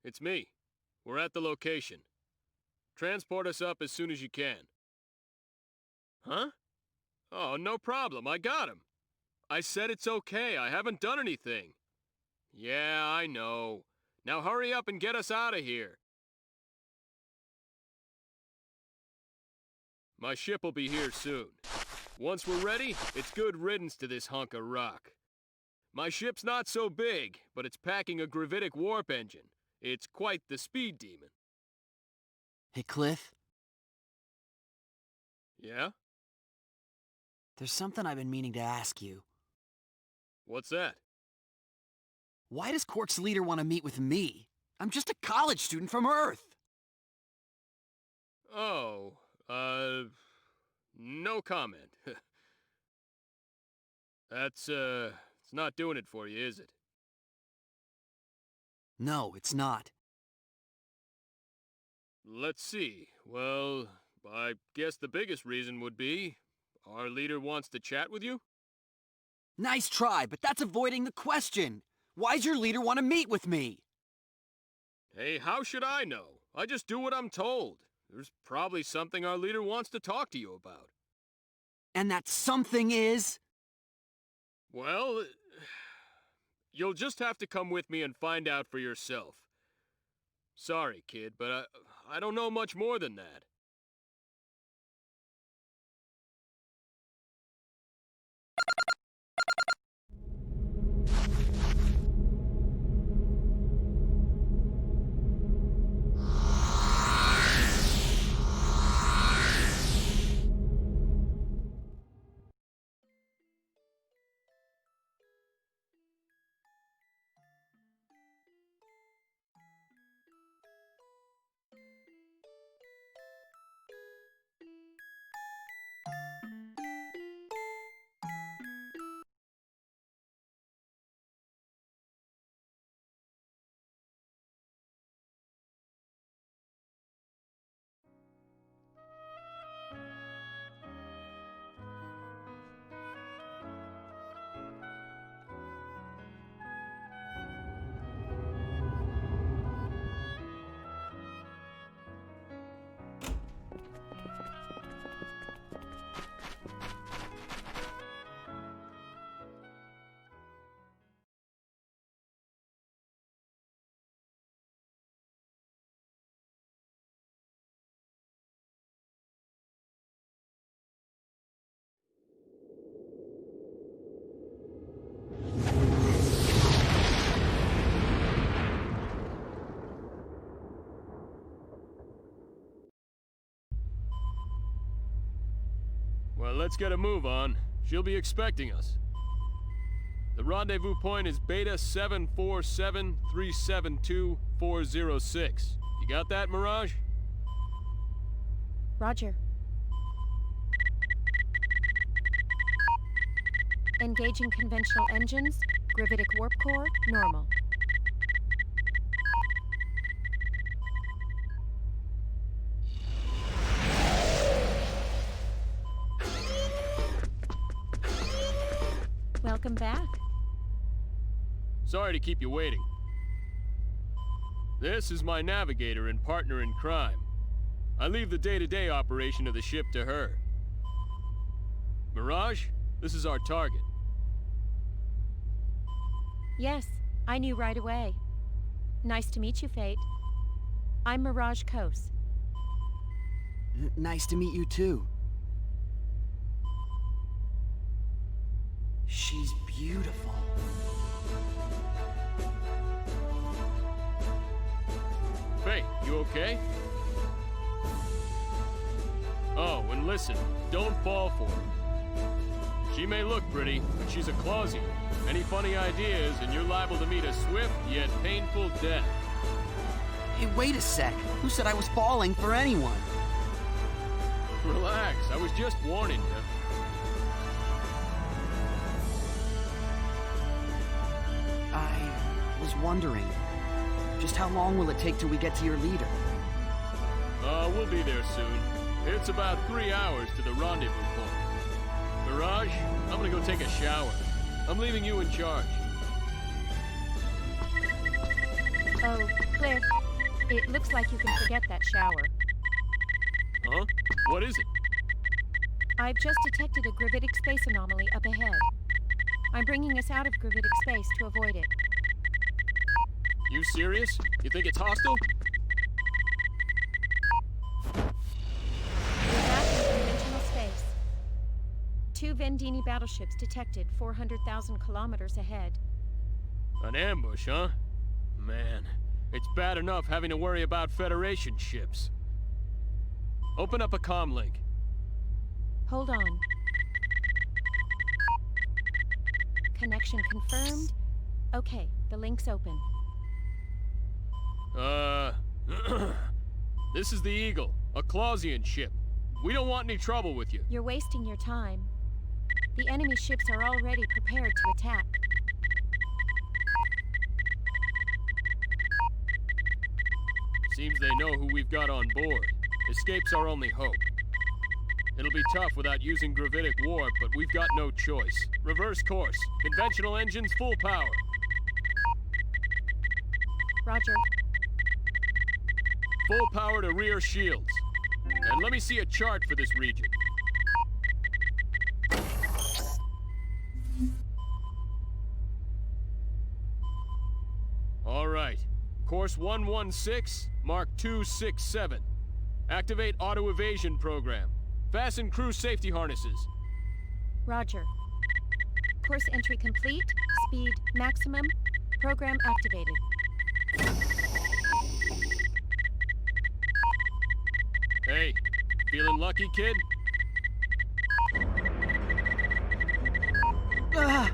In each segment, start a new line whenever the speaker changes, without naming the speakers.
it's me. We're at the location. Transport us up as soon as you can. Huh? Oh, no problem. I got him. I said it's okay. I haven't done anything. Yeah, I know. Now hurry up and get us out of here. My ship will be here soon. Once we're ready, it's good riddance to this hunk of rock. My ship's not so big, but it's packing a gravitic warp engine. It's quite the speed demon.
Hey, Cliff,
Yeah?
there's something I've been meaning to ask you.
What's that?
Why does Quark's leader want to meet with me? I'm just a college student from Earth.
Oh, no comment. That's, it's not doing it for you, is it?
No, it's not.
Let's see. Well, I guess the biggest reason would be our leader wants to chat with you?
Nice try, but that's avoiding the question. Why's your leader want to meet with me?
Hey, how should I know? I just do what I'm told. There's probably something our leader wants to talk to you about.
And that something is?
Well, you'll just have to come with me and find out for yourself. Sorry, kid, but I don't know much more than that. Well, let's get a move on. She'll be expecting us. The rendezvous point is Beta 747372406. You got that, Mirage?
Roger. Engaging conventional engines, gravitic warp core, normal. Welcome back.
Sorry to keep you waiting. This is my navigator and partner in crime. I leave the day-to-day operation of the ship to her. Mirage, this is our target.
Yes, I knew right away. Nice to meet you, Fate. I'm Mirage Kos.
Nice to meet you too. She's beautiful.
Faye, you okay? Oh, and listen, don't fall for her. She may look pretty, but she's a Clausian. Any funny ideas, and you're liable to meet a swift yet painful death.
Hey, wait a sec. Who said I was falling for anyone?
Relax, I was just warning you.
I was wondering, just how long will it take till we get to your leader?
We'll be there soon. It's about 3 hours to the rendezvous point. Mirage, I'm gonna go take a shower. I'm leaving you in charge.
Oh, Cliff, it looks like you can forget that shower.
Huh? What is it?
I've just detected a gravitic space anomaly up ahead. I'm bringing us out of gravitic space to avoid it.
You serious? You think it's hostile?
We're back in conventional space. 2 Vendini battleships detected 400,000 kilometers ahead.
An ambush, huh? Man, it's bad enough having to worry about Federation ships. Open up a comm link.
Hold on. Connection confirmed. Okay, the link's open.
This is the Eagle, a Clausian ship. We don't want any trouble with you.
You're wasting your time. The enemy ships are already prepared to attack.
Seems they know who we've got on board. Escape's our only hope. It'll be tough without using gravitic warp, but we've got no choice. Reverse course. Conventional engines full power.
Roger.
Full power to rear shields. And let me see a chart for this region. All right. Course 116, Mark 267. Activate auto evasion program. Fasten crew safety harnesses.
Roger. Course entry complete. Speed maximum. Program activated.
Hey, feeling lucky, kid?
Ah!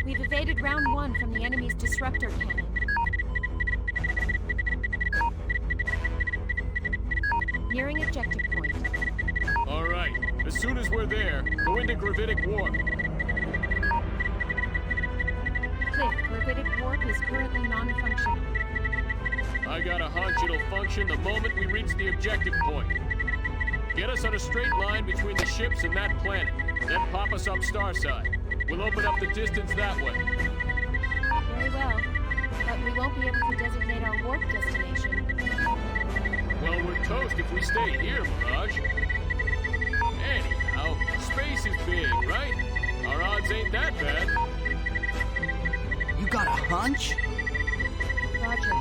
We've evaded round 1 from the enemy's disruptor cannon. Nearing objective point.
All right. As soon as we're there, go into gravitic warp.
Cliff, gravitic warp is currently non-functional.
I got a hunch it'll function the moment we reach the objective point. Get us on a straight line between the ships and that planet, then pop us up Starside. We'll open up the distance that way.
Very well, but we won't be able to designate our warp destination.
Well, we're toast if we stay here, Mirage. Anyhow, space is big, right? Our odds ain't that bad.
You got a hunch?
Roger.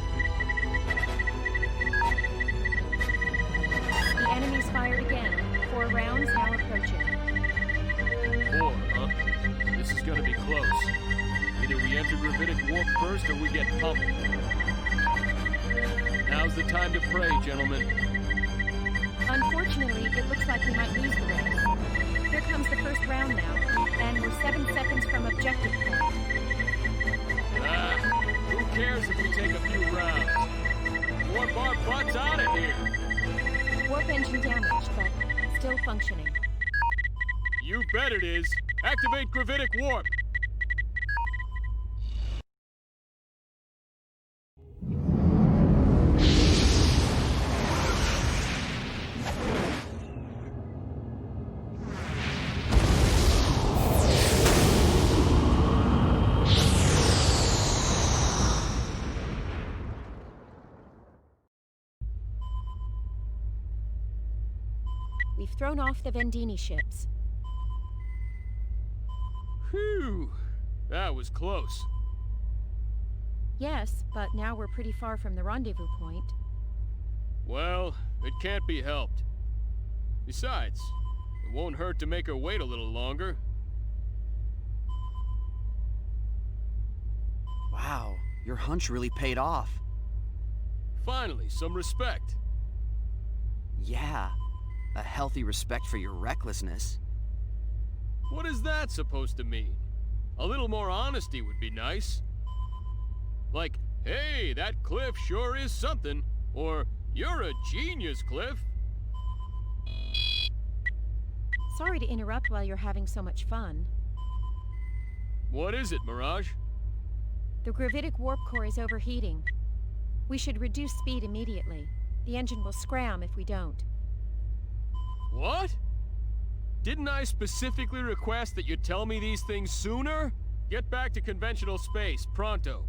The enemy's fired again. 4 rounds now approaching.
4, huh? This is gonna be close. Either we enter gravitic warp first or we get pummeled. Now's the time to pray, gentlemen.
Unfortunately, it looks like we might lose the race. Here comes the first round now, and we're 7 seconds from objective point.
Who cares if we take a few rounds? Warp our butts out of here!
Warp engine damaged, but still functioning.
You bet it is. Activate gravitic warp.
We've thrown off the Vendini ships.
Phew. That was close.
Yes, but now we're pretty far from the rendezvous point.
Well, it can't be helped. Besides, it won't hurt to make her wait a little longer.
Wow, your hunch really paid off.
Finally, some respect.
Yeah, a healthy respect for your recklessness.
What is that supposed to mean? A little more honesty would be nice. Like, hey, that Cliff sure is something. Or, you're a genius, Cliff.
Sorry to interrupt while you're having so much fun.
What is it, Mirage?
The gravitic warp core is overheating. We should reduce speed immediately. The engine will scram if we don't.
What? Didn't I specifically request that you tell me these things sooner? Get back to conventional space, pronto.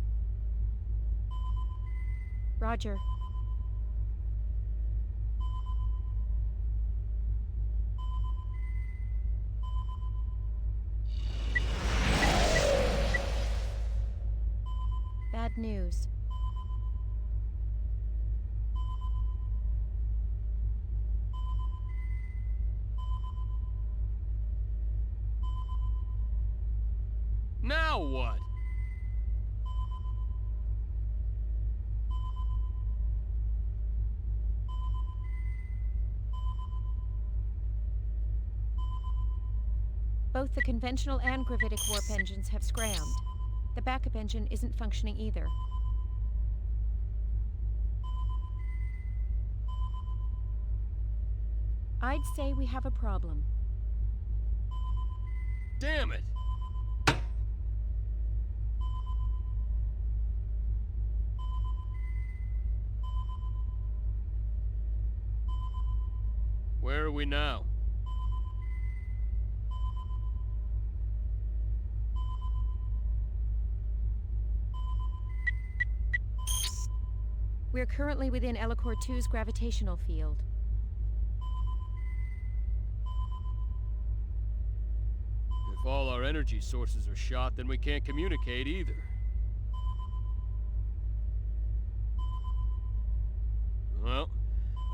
Roger. Bad news.
Now what?
Both the conventional and gravitic warp engines have scrammed. The backup engine isn't functioning either. I'd say we have a problem.
Damn it! Where are we now?
We're currently within Elacor 2's gravitational field.
If all our energy sources are shot, then we can't communicate either. Well,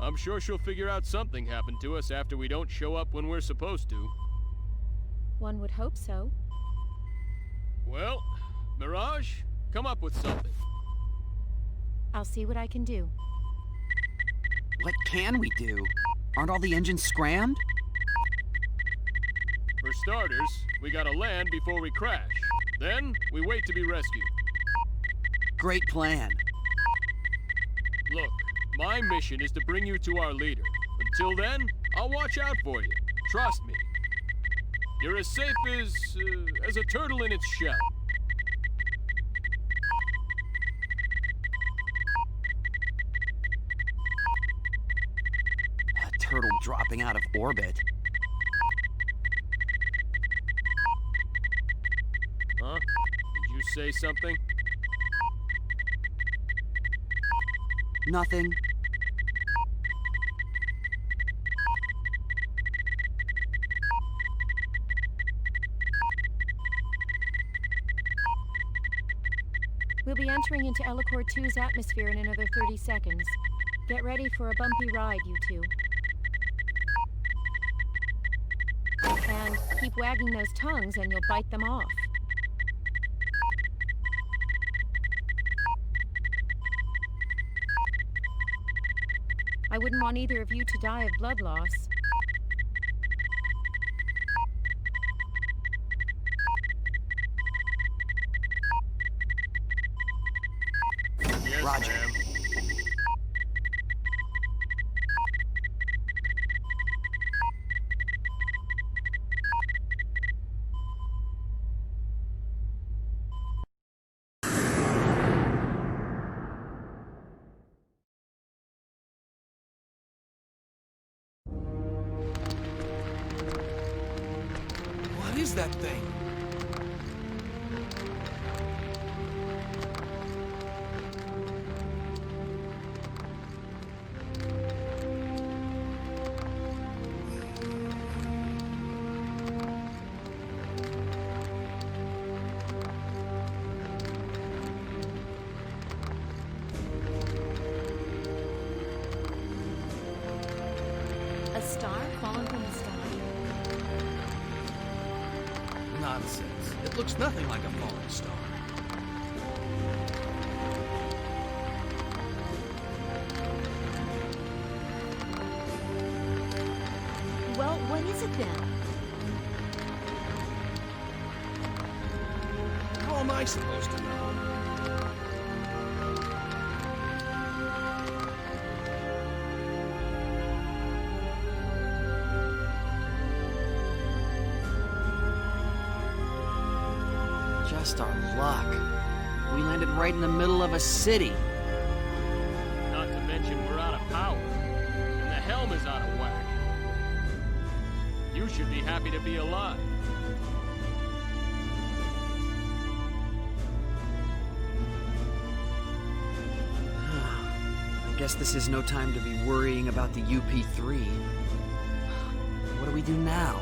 I'm sure she'll figure out something happened to us after we don't show up when we're supposed to.
One would hope so.
Well, Mirage, come up with something.
I'll see what I can do.
What can we do? Aren't all the engines scrammed?
For starters, we gotta land before we crash. Then, we wait to be rescued.
Great plan.
Look, my mission is to bring you to our leader. Until then, I'll watch out for you. Trust me. You're as safe as a turtle in its shell.
A turtle dropping out of orbit.
Huh? Did you say something?
Nothing.
We'll be entering into Elacor 2's atmosphere in another 30 seconds. Get ready for a bumpy ride, you two. And keep wagging those tongues and you'll bite them off. I wouldn't want either of you to die of blood loss.
Yes,
Roger.
ma'am.
What is that thing?
A star fallen from the sky?
Nonsense. It looks nothing like a falling star.
Well, what is it then?
How am I supposed to know?
Just our luck. We landed right in the middle of a city.
Not to mention we're out of power. And the helm is out of whack. You should be happy to be alive.
Guess this is no time to be worrying about the UP3. What do we do now?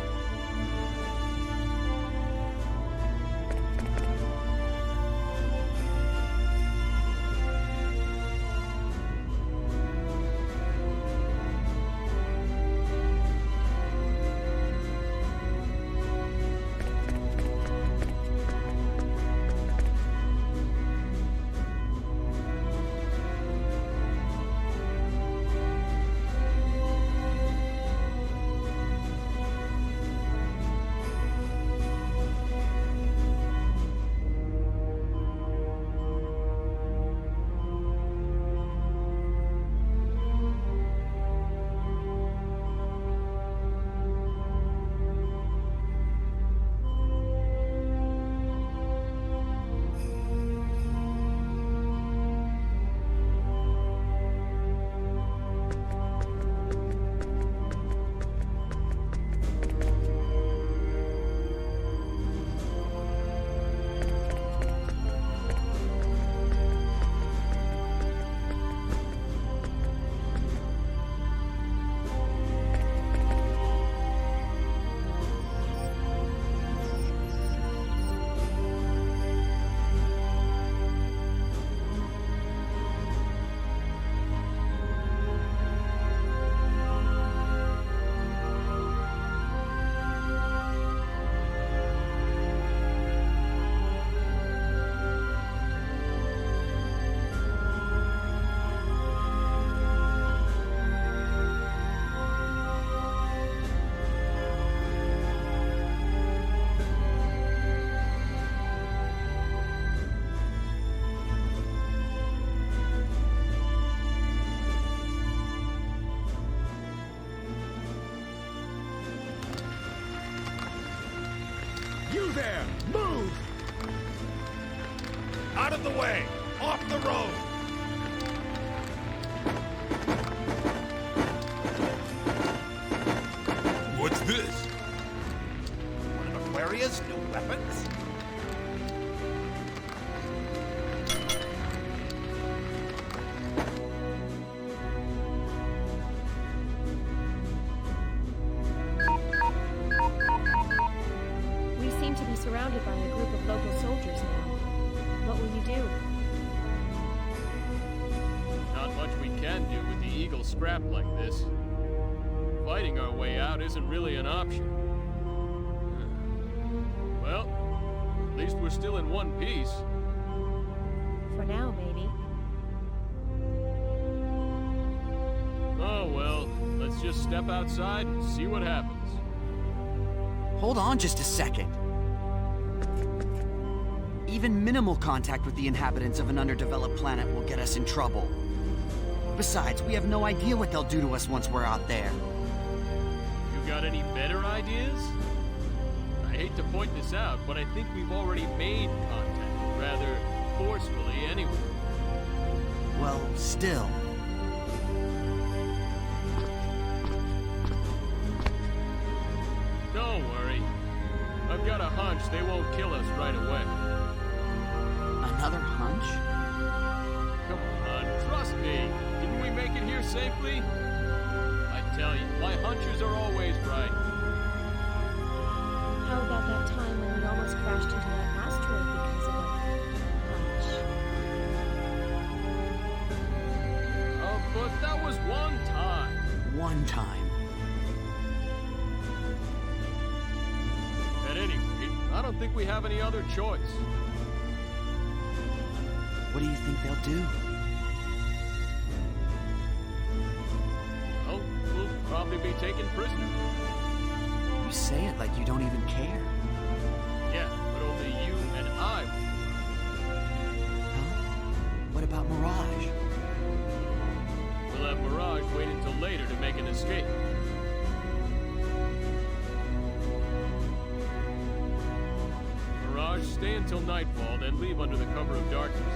You there! Move! Out of the way! Off the road!
What's this?
One of Aquaria's new weapons?
We seem to be surrounded by a group of local soldiers now. What will you do?
Not much we can do with the Eagle scrap like this. Fighting our way out isn't really an option. Well, at least we're still in one piece.
For now, maybe.
Oh well, let's just step outside and see what happens.
Hold on just a second. Even minimal contact with the inhabitants of an underdeveloped planet will get us in trouble. Besides, we have no idea what they'll do to us once we're out there.
You got any better ideas? I hate to point this out, but I think we've already made contact, rather forcefully anyway.
Well, still.
Don't worry. I've got a hunch they won't kill us right away.
Another hunch?
Come on, trust me. Didn't we make it here safely? I tell you, my hunches are always right.
How about that time when we almost crashed into that asteroid because of a hunch?
Oh, but that was one time.
One time.
At any rate, I don't think we have any other choice.
What do you think they'll do?
Well, we'll probably be taken prisoner.
You say it like you don't even care.
Yeah, but only you and I will.
Huh? What about Mirage?
We'll have Mirage wait until later to make an escape. Mirage, stay until nightfall, then leave under the cover of darkness.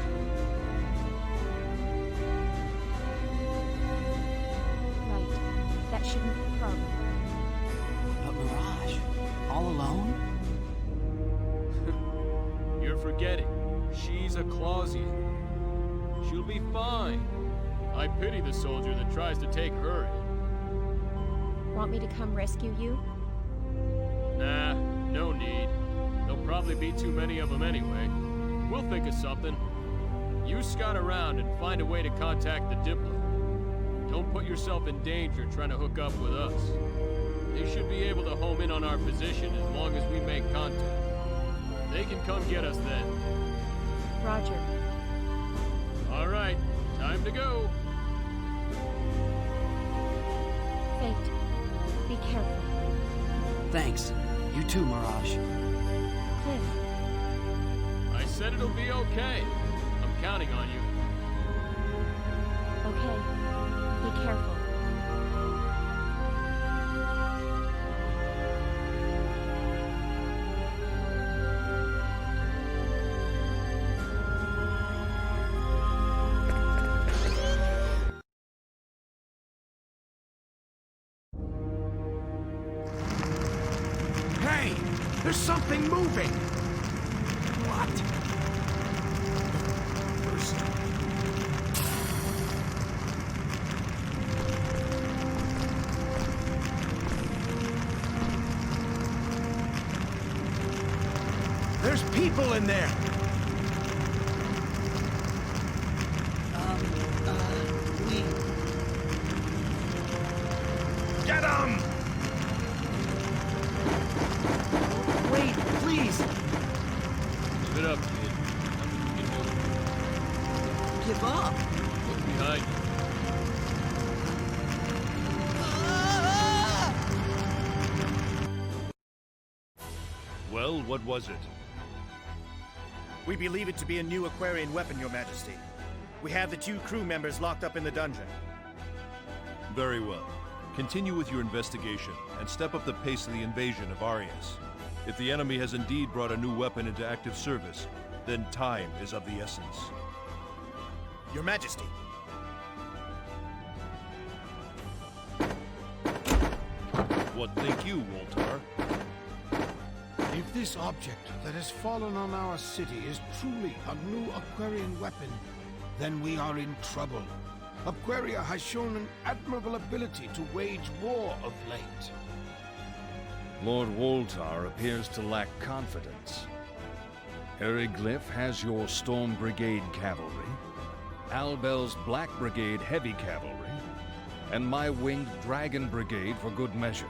Right. That shouldn't be a problem.
But Mirage? All alone?
You're forgetting. She's a Clausian. She'll be fine. I pity the soldier that tries to take her in.
Want me to come rescue you?
Nah, no need. There'll probably be too many of them anyway. We'll think of something. You scout around and find a way to contact the Diplo. Don't put yourself in danger trying to hook up with us. They should be able to home in on our position as long as we make contact. They can come get us then.
Roger.
All right, time to go.
Fate, be careful.
Thanks. You too, Mirage.
Cliff,
I said it'll be okay. I'm counting on you.
okay. Be careful.
Hey! There's something moving! What? First. There's people in there!
We...
Get 'em!
Wait, please!
Give it up, kid. Nothing you can do.
Give up!
Look behind you.
Well, what was it?
We believe it to be a new Aquarian weapon, Your Majesty. We have the 2 crew members locked up in the dungeon.
Very well. Continue with your investigation and step up the pace of the invasion of Arius. If the enemy has indeed brought a new weapon into active service, then time is of the essence.
Your Majesty.
What think you, Woltar?
If this object that has fallen on our city is truly a new Aquarian weapon, then we are in trouble. Aquaria has shown an admirable ability to wage war of late.
Lord Woltar appears to lack confidence. Eriglyph has your Storm Brigade cavalry, Albel's Black Brigade heavy cavalry, and my winged Dragon Brigade for good measure.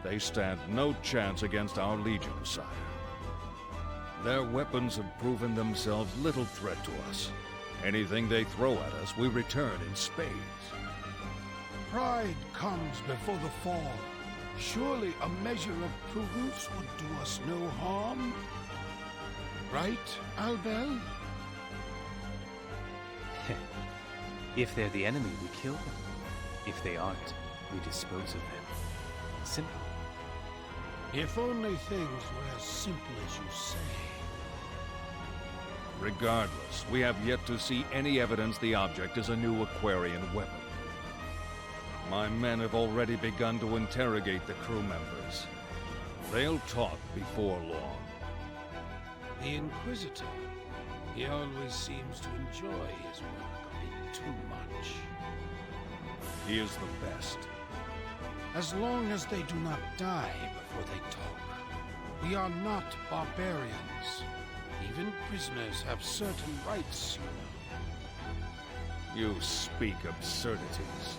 They stand no chance against our Legion, sire. Their weapons have proven themselves little threat to us. Anything they throw at us, we return in spades.
Pride comes before the fall. Surely a measure of prudence would do us no harm. Right, Albel?
If they're the enemy, we kill them. If they aren't, we dispose of them. Simple.
If only things were as simple as you say.
Regardless, we have yet to see any evidence the object is a new Aquarian weapon. My men have already begun to interrogate the crew members. They'll talk before long.
The Inquisitor. He always seems to enjoy his work a bit too much.
He is the best.
As long as they do not die before they talk. We are not barbarians. Even prisoners have certain rights, you know.
You speak absurdities.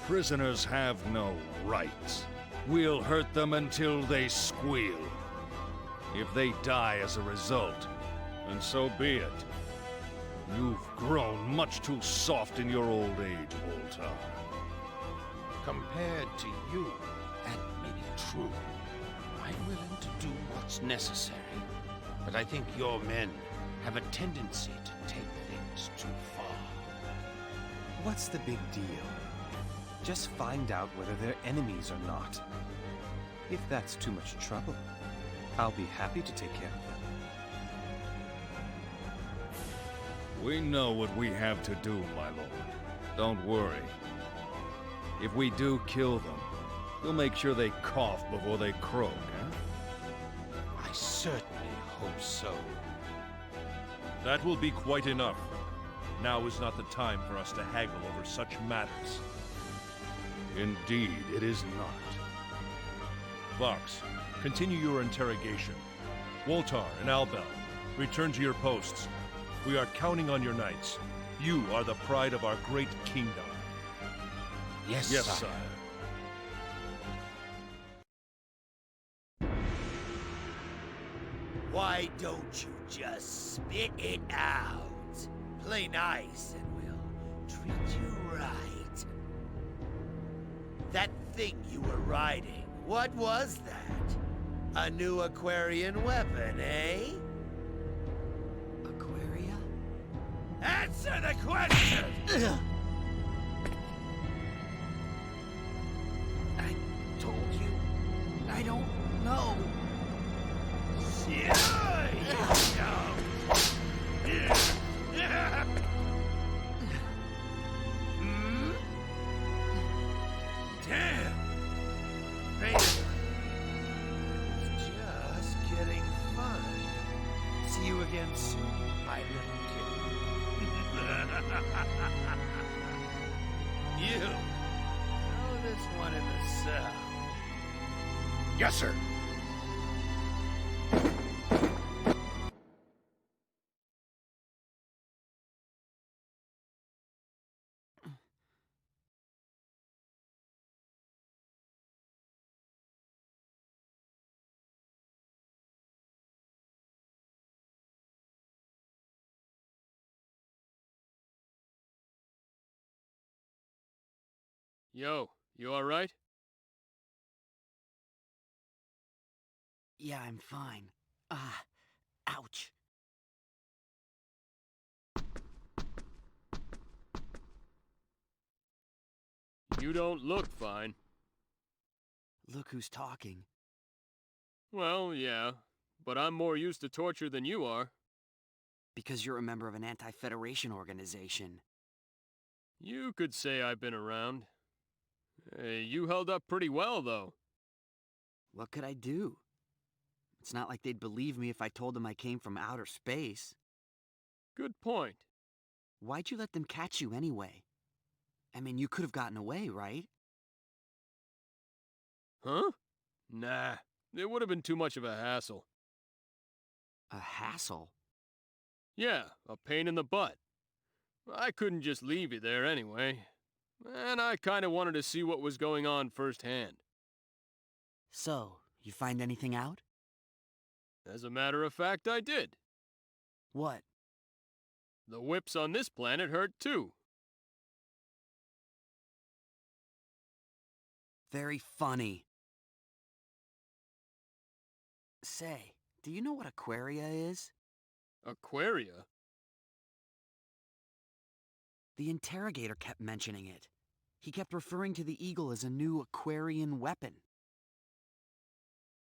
Prisoners have no rights. We'll hurt them until they squeal. If they die as a result, then so be it. You've grown much too soft in your old age, Woltar.
Compared to you, that may be true. I'm willing to do what's necessary. But I think your men have a tendency to take things too far.
What's the big deal? Just find out whether they're enemies or not. If that's too much trouble, I'll be happy to take care of them.
We know what we have to do, my lord. Don't worry. If we do kill them, we'll make sure they cough before they croak, eh?
I certainly hope so.
That will be quite enough. now is not the time for us to haggle over such matters.
Indeed, it is not.
Vox, continue your interrogation. Woltar and Albel, return to your posts. We are counting on your knights. You are the pride of our great kingdom.
Yes,
Sire.
Why don't you just spit it out? Play nice and we'll treat you right. That thing you were riding, what was that? A new Aquarian weapon, eh?
Aquaria?
Answer the question!
I told you. I don't know.
Damn! Vader! It's just getting fun. See you again soon, my little kid. You! Throw this one in the cell.
Yes, sir.
Yo, you alright?
Yeah, I'm fine. Ouch.
You don't look fine.
Look who's talking.
Well, yeah, but I'm more used to torture than you are.
Because you're a member of an anti-Federation organization.
You could say I've been around. Hey, you held up pretty well, though.
What could I do? It's not like they'd believe me if I told them I came from outer space.
Good point.
Why'd you let them catch you anyway? I mean, you could have gotten away, right?
Huh? Nah, it would have been too much of a hassle.
A hassle?
Yeah, a pain in the butt. I couldn't just leave you there anyway. And I kinda wanted to see what was going on firsthand.
So, you find anything out?
As a matter of fact, I did.
What?
The whips on this planet hurt too.
Very funny. Say, do you know what Aquaria is?
Aquaria?
The interrogator kept mentioning it. He kept referring to the Eagle as a new Aquarian weapon.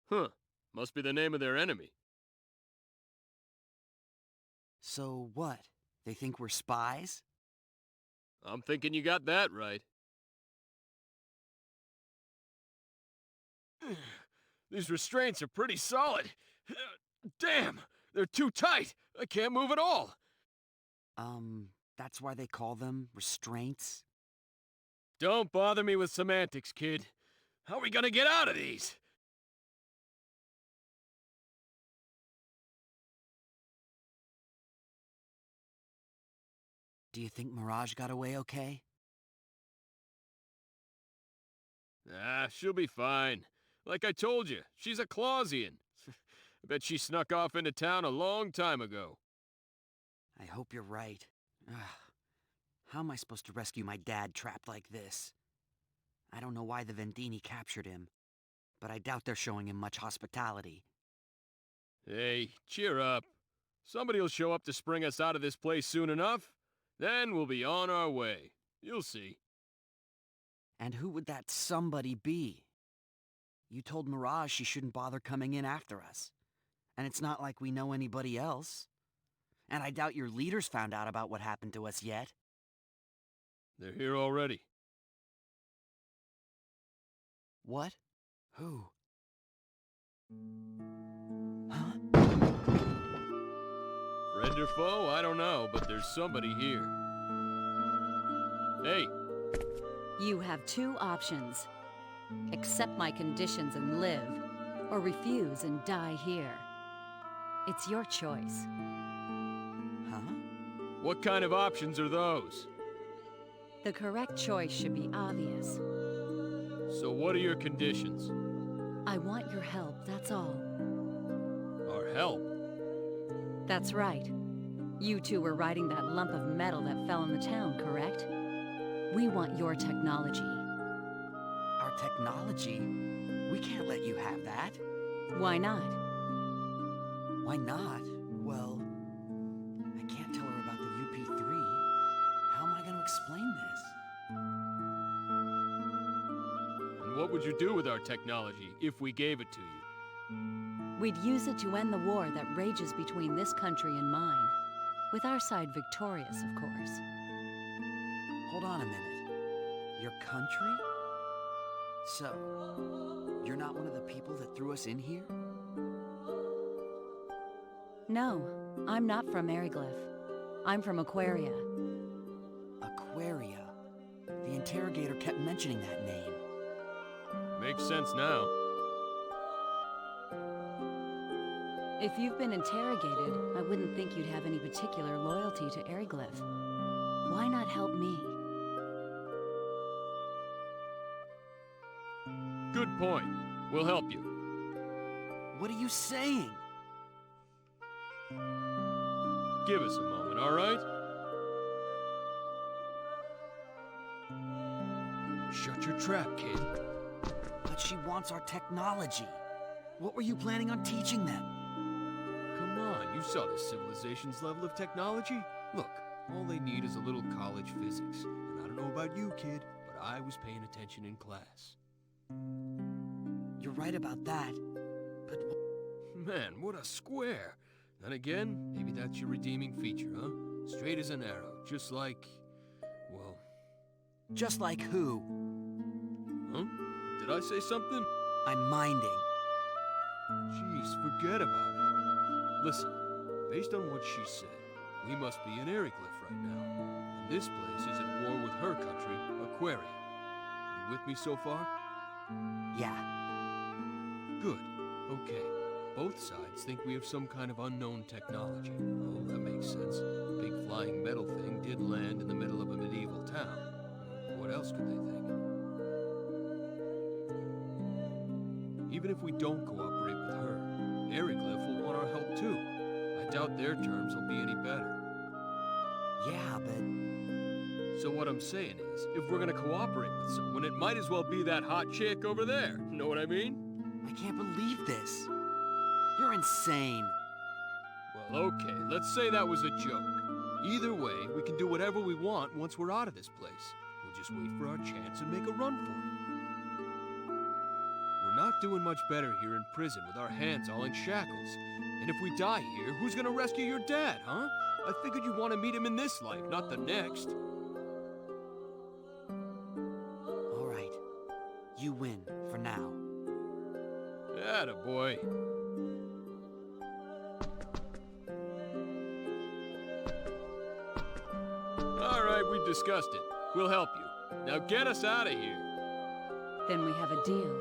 Huh. Must be the name of their enemy.
So what? They think we're spies?
I'm thinking you got that right. These restraints are pretty solid. Damn! They're too tight! I can't move at all!
That's why they call them restraints?
Don't bother me with semantics, kid. How are we gonna get out of these?
Do you think Mirage got away okay?
She'll be fine. Like I told you, she's a Clausian. I bet she snuck off into town a long time ago.
I hope you're right. How am I supposed to rescue my dad trapped like this? I don't know why the Vendini captured him, but I doubt they're showing him much hospitality.
Hey, cheer up. Somebody'll show up to spring us out of this place soon enough. Then we'll be on our way. You'll see.
And who would that somebody be? You told Mirage she shouldn't bother coming in after us. And it's not like we know anybody else. And I doubt your leaders found out about what happened to us yet.
They're here already.
What? Who? Huh?
Friend or foe, I don't know, but there's somebody here. Hey,
You have two options. Accept my conditions and live, or refuse and die here. It's your choice.
Huh?
what kind of options are those?
The correct choice should be obvious.
So what are your conditions?
I want your help, that's all.
Our help?
That's right. You two were riding that lump of metal that fell in the town, correct? We want your technology.
Our technology? We can't let you have that.
Why not?
Why not? Well, I can't tell her about the UP3. How am I going to explain this?
And what would you do with our technology if we gave it to you?
We'd use it to end the war that rages between this country and mine. With our side victorious, of course.
Hold on a minute. Your country? So, you're not one of the people that threw us in here?
No, I'm not from Eriglyph. I'm from Aquaria.
Aquaria. The interrogator kept mentioning that name.
Makes sense now.
If you've been interrogated, I wouldn't think you'd have any particular loyalty to Eriglyph. Why not help me?
Good point. We'll help you.
What are you saying?
Give us a moment, all right? Shut your trap, kid.
But she wants our technology. What were you planning on teaching them?
Come on, you saw this civilization's level of technology. Look, all they need is a little college physics. And I don't know about you, kid, but I was paying attention in class.
You're right about that, but...
Man, what a square. Then again, maybe that's your redeeming feature, huh? Straight as an arrow, just like... well...
Just like who?
Huh? Did I say something?
I'm minding.
Jeez, forget about it. Listen, based on what she said, we must be in Eriglyph right now. And this place is at war with her country, Aquaria. You with me so far?
Yeah.
Good. Okay. Both sides think we have some kind of unknown technology. Oh, that makes sense. A big flying metal thing did land in the middle of a medieval town. What else could they think? Even if we don't cooperate with her, Eriglyph will want our help too. I doubt their terms will be any better.
Yeah, but...
So what I'm saying is, if we're gonna cooperate with someone, it might as well be that hot chick over there. Know what I mean?
I can't believe this. You're insane.
Well, okay, let's say that was a joke. Either way, we can do whatever we want once we're out of this place. We'll just wait for our chance and make a run for it. We're not doing much better here in prison with our hands all in shackles. And if we die here, who's gonna rescue your dad, huh? I figured you'd want to meet him in this life, not the next.
All right. You win, for now.
Attaboy. All right, we discussed it. We'll help you. Now get us out of here.
Then we have a deal.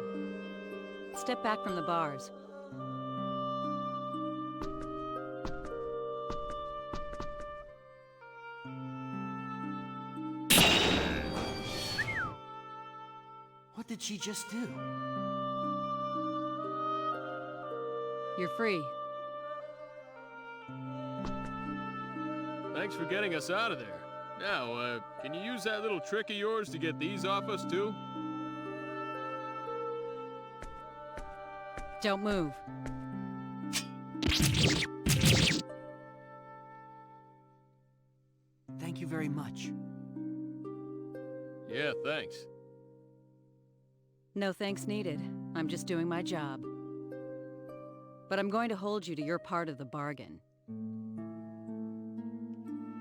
Step back from the bars.
What did she just do?
You're free.
Thanks for getting us out of there. Now, can you use that little trick of yours to get these off us, too?
Don't move.
Thank you very much.
Yeah, thanks.
No thanks needed. I'm just doing my job. But I'm going to hold you to your part of the bargain.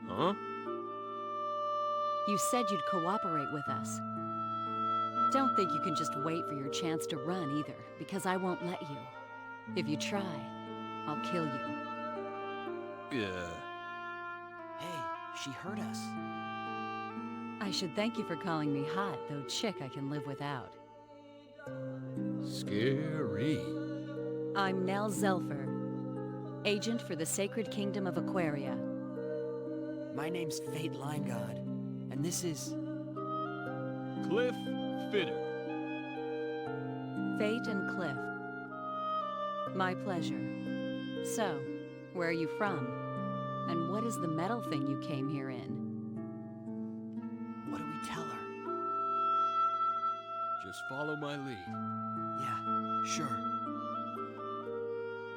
Huh?
You said you'd cooperate with us. Don't think you can just wait for your chance to run either, because I won't let you. If you try, I'll kill you.
Yeah.
Hey, she heard us.
I should thank you for calling me hot, though chick I can live without.
Scary.
I'm Nell Zelfer, agent for the Sacred Kingdom of Aquaria.
My name's Fate Lineguard, and this is...
Cliff Fitter.
Fate and Cliff. My pleasure. So, where are you from? And what is the metal thing you came here in?
What do we tell her?
Just follow my lead.
Yeah, sure.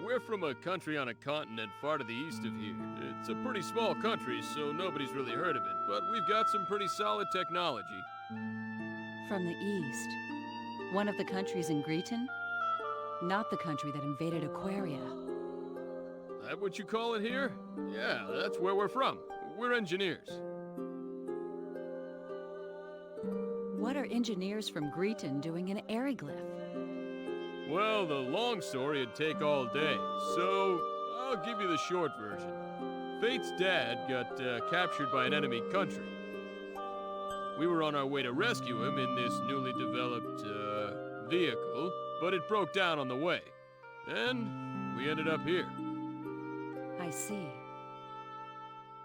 We're from a country on a continent far to the east of here. It's a pretty small country, so nobody's really heard of it, but we've got some pretty solid technology.
From the east. One of the countries in Greeton? Not the country that invaded Aquaria.
That what you call it here? Yeah, that's where we're from. We're engineers.
What are engineers from Greeton doing in Eriglyph?
Well, the long story'd take all day, so I'll give you the short version. Fate's dad got captured by an enemy country. We were on our way to rescue him in this newly developed vehicle, but it broke down on the way. And we ended up here.
I see.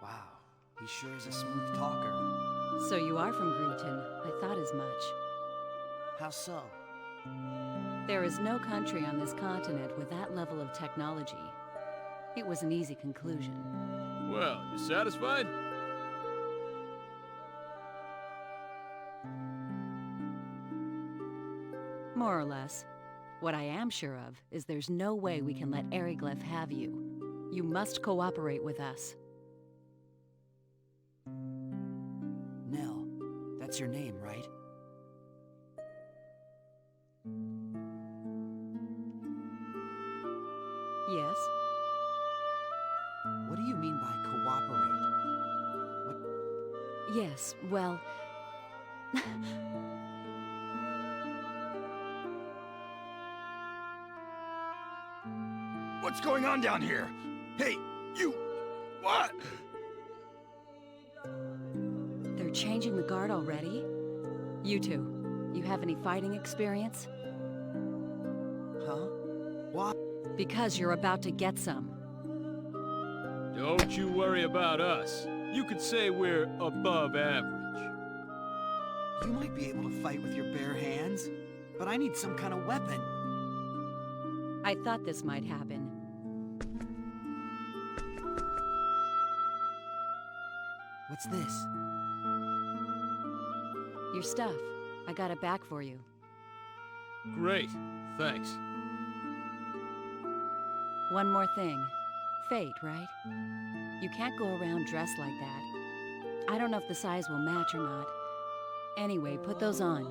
Wow, he sure is a smooth talker.
So you are from Greeton. I thought as much.
How so?
There is no country on this continent with that level of technology. It was an easy conclusion.
Well, you satisfied?
More or less. What I am sure of is there's no way we can let Eriglyph have you. You must cooperate with us.
Nell, that's your name, right?
Yes?
What do you mean by cooperate? What?
Yes, well...
What's going on down here? Hey, you... What?
They're changing the guard already? You two, you have any fighting experience?
Huh? What?
Because you're about to get some.
Don't you worry about us. You could say we're above average.
You might be able to fight with your bare hands, but I need some kind of weapon.
I thought this might happen.
What's this?
Your stuff. I got it back for you.
Great, thanks.
One more thing. Fate, right? You can't go around dressed like that. I don't know if the size will match or not. Anyway, put those on.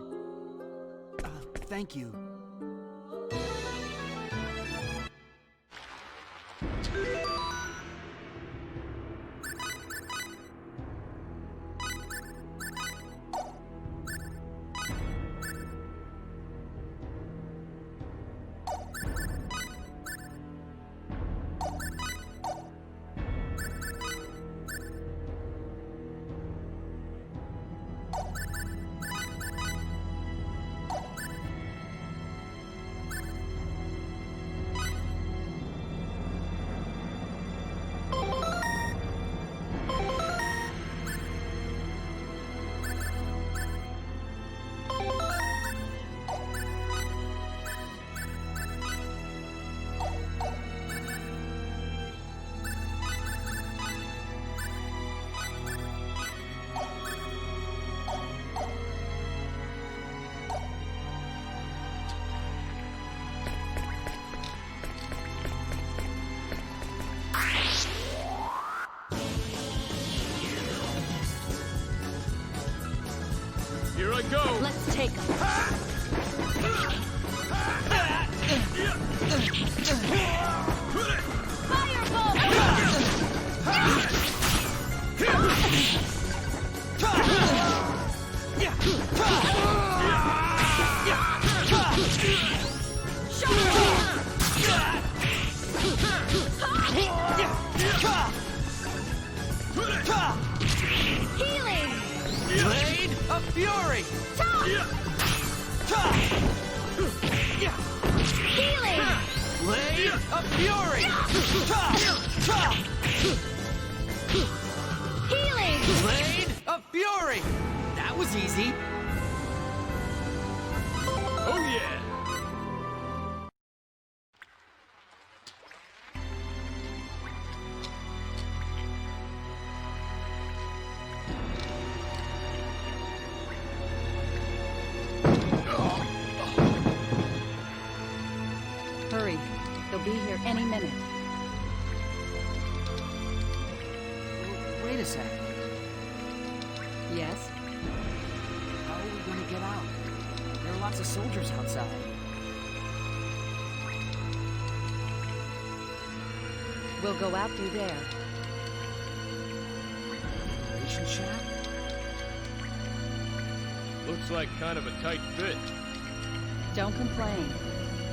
Thank you.
Here I go!
Let's take them.
Healing!
fury!
Healing!
Blade of fury!
Healing!
Blade of fury! That was easy.
Oh yeah!
Hurry. They'll be here any minute.
Wait a sec.
Yes?
How are we gonna get out? There are lots of soldiers outside.
We'll go out through there.
Ration shack?
Looks like kind of a tight fit.
Don't complain.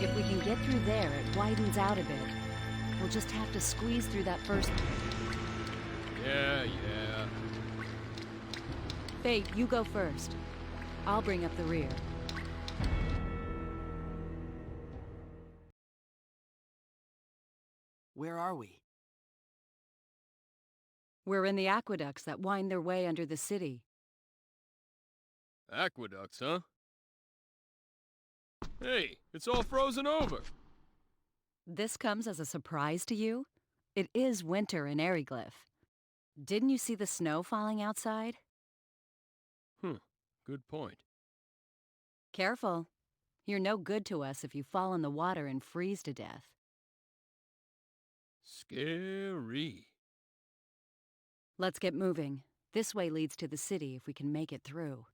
If we can get through there, it widens out a bit. We'll just have to squeeze through that first...
Yeah.
Fate, you go first. I'll bring up the rear.
Where are we?
We're in the aqueducts that wind their way under the city.
Aqueducts, huh? Hey, it's all frozen over.
This comes as a surprise to you? It is winter in Eriglyph. Didn't you see the snow falling outside?
Good point.
Careful. You're no good to us if you fall in the water and freeze to death.
Scary.
Let's get moving. This way leads to the city if we can make it through.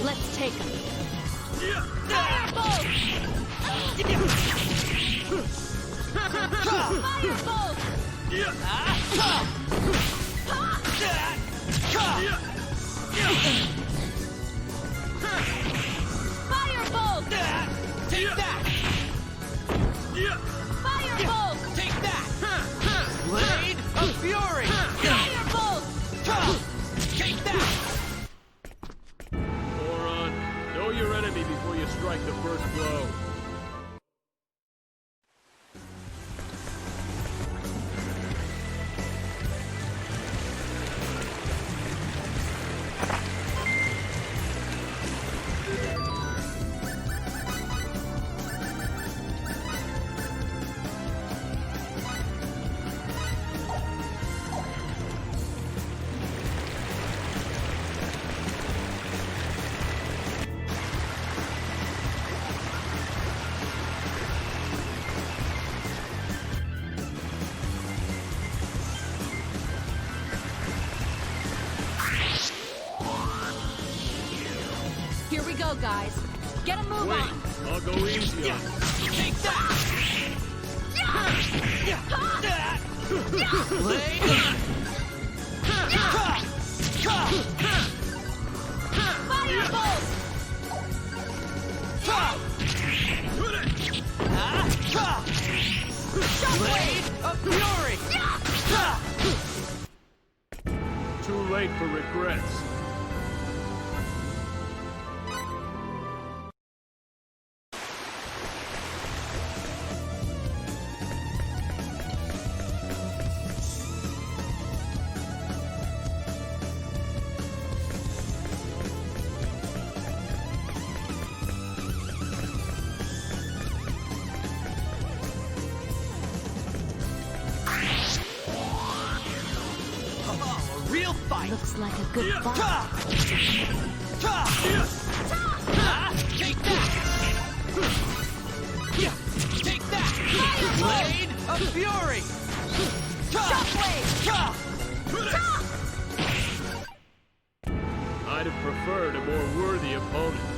Let's take him. Firebolt! Firebolt! Firebolt!
Take that!
Firebolt!
Take that! Blade of Fury!
Firebolt!
Take that!
Moron, know your enemy before you strike the first blow.
Here we go, guys. Get a move
Wait,
on.
I'll go easy on you.
Take that! Blade!
Firebolt!
Blade of Fury!
Too late for regrets.
Real fight!
Looks like a good fight.
Take that! Take that! Blade of Fury!
I'd have preferred a more worthy opponent.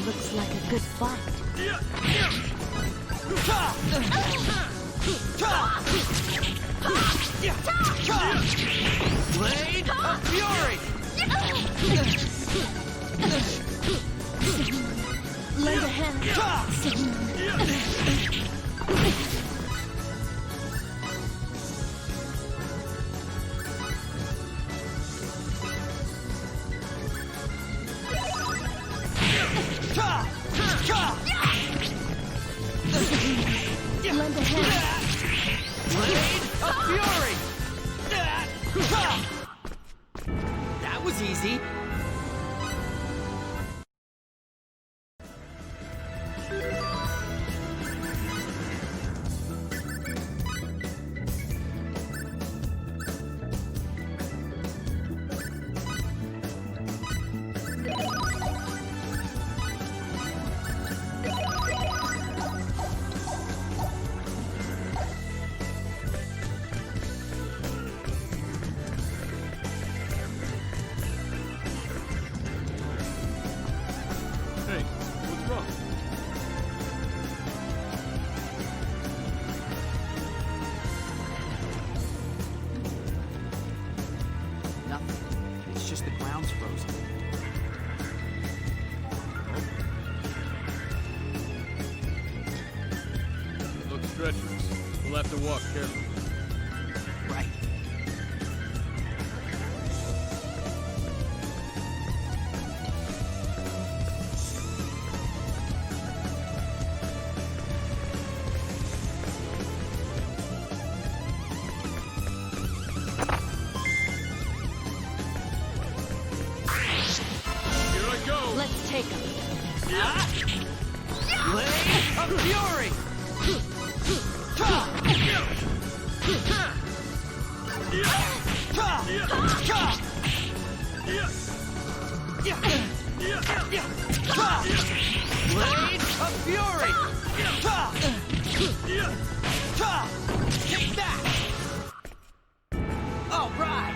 Looks like a good fight.
Blade of Fury!
Lend a hand. Lend a hand.
Blade of Fury! That was easy.
Hey, what's wrong?
Nothing. It's just the ground's frozen.
It looks treacherous. We'll have to walk carefully.
Right.
Here I go!
Let's take him.
Blade of Fury!
Take that! All right!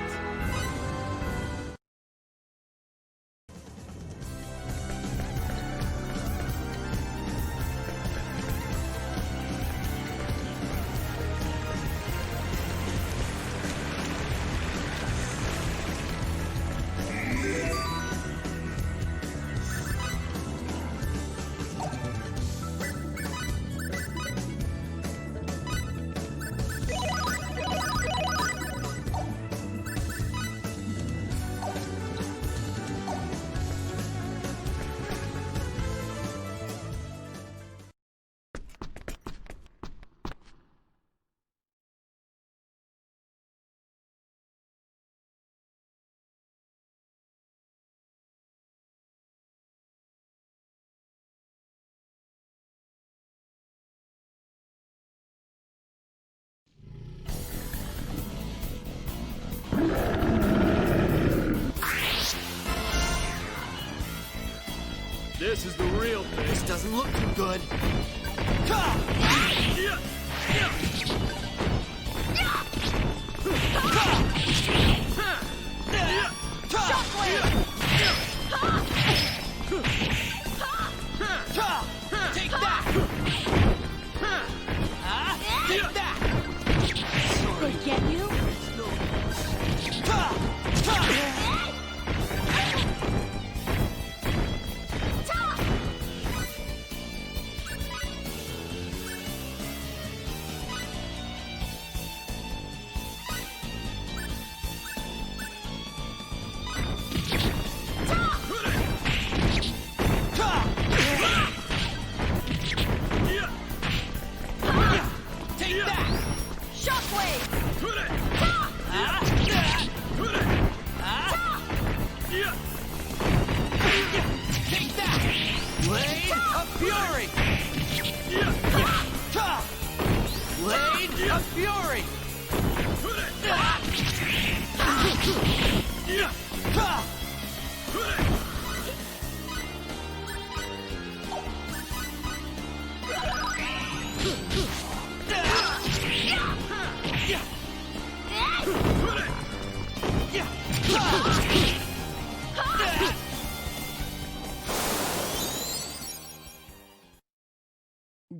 This is the real thing.
This doesn't look too good. Take that! Take that!
They get you?
Take that!
Shockwave!
Take that! Blade of Fury! Blade of Fury!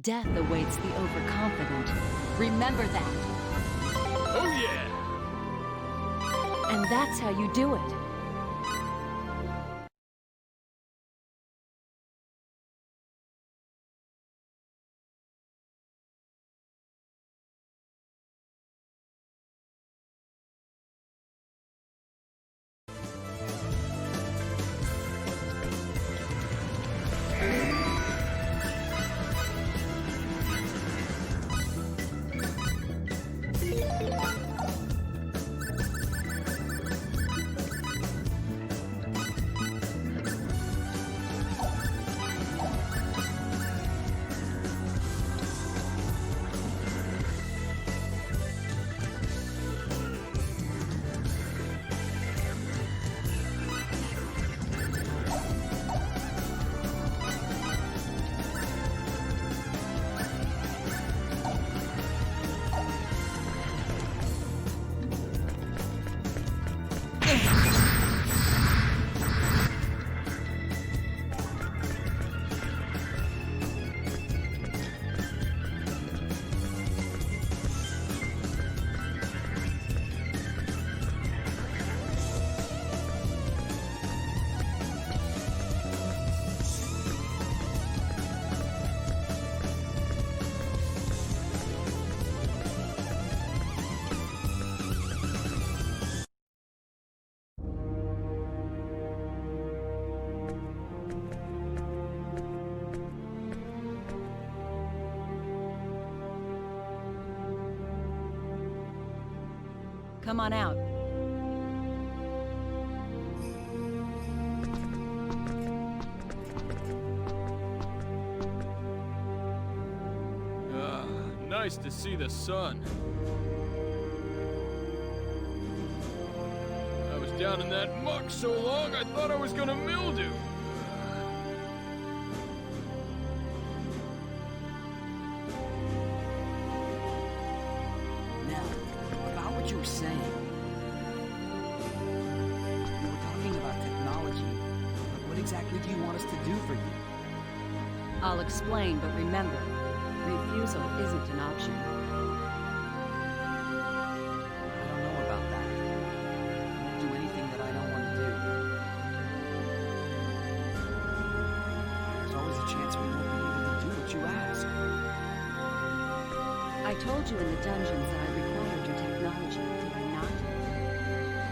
Death awaits the overconfident. Remember that.
Oh yeah!
And that's how you do it. Come on out.
Nice to see the sun. I was down in that muck so long I thought I was gonna mildew.
you were saying. You were talking about technology. But what exactly do you want us to do for you?
I'll explain, but remember, refusal isn't an option.
I don't know about that. I won't do anything that I don't want to do. There's always a chance we won't be able to do what you ask.
I told you in the dungeons that I required your technology, did I not?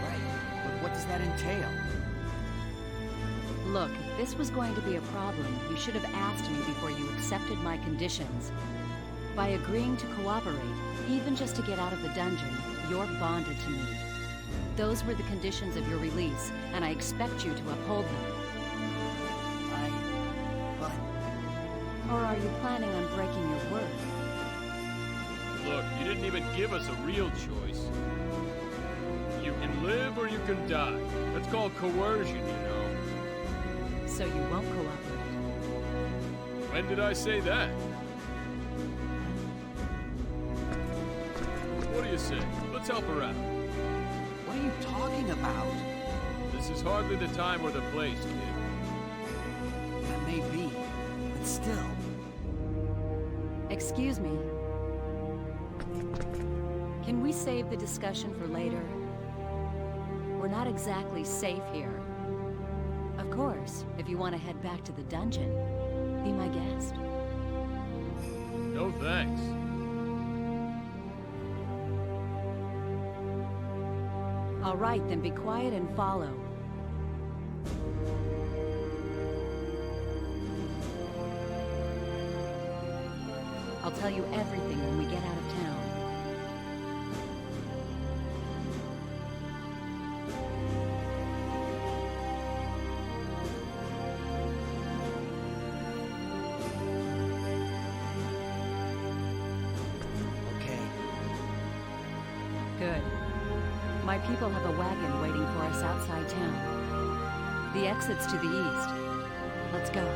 Right, but what does that entail?
Look, if this was going to be a problem, you should have asked me before you accepted my conditions. By agreeing to cooperate, even just to get out of the dungeon, you're bonded to me. Those were the conditions of your release, and I expect you to uphold them.
But...
Or are you planning on breaking your word?
Look, you didn't even give us a real choice. You can live or you can die. That's called coercion, you know.
So you won't cooperate?
When did I say that? What do you say? Let's help her out.
What are you talking about?
This is hardly the time or the place, kid.
That may be, but still.
Excuse me. Can we save the discussion for later? We're not exactly safe here. Of course, if you want to head back to the dungeon, be my guest.
No thanks.
All right, then be quiet and follow. I'll tell you everything when we get out of town. Good. My people have a wagon waiting for us outside town. The exit's to the east. Let's go.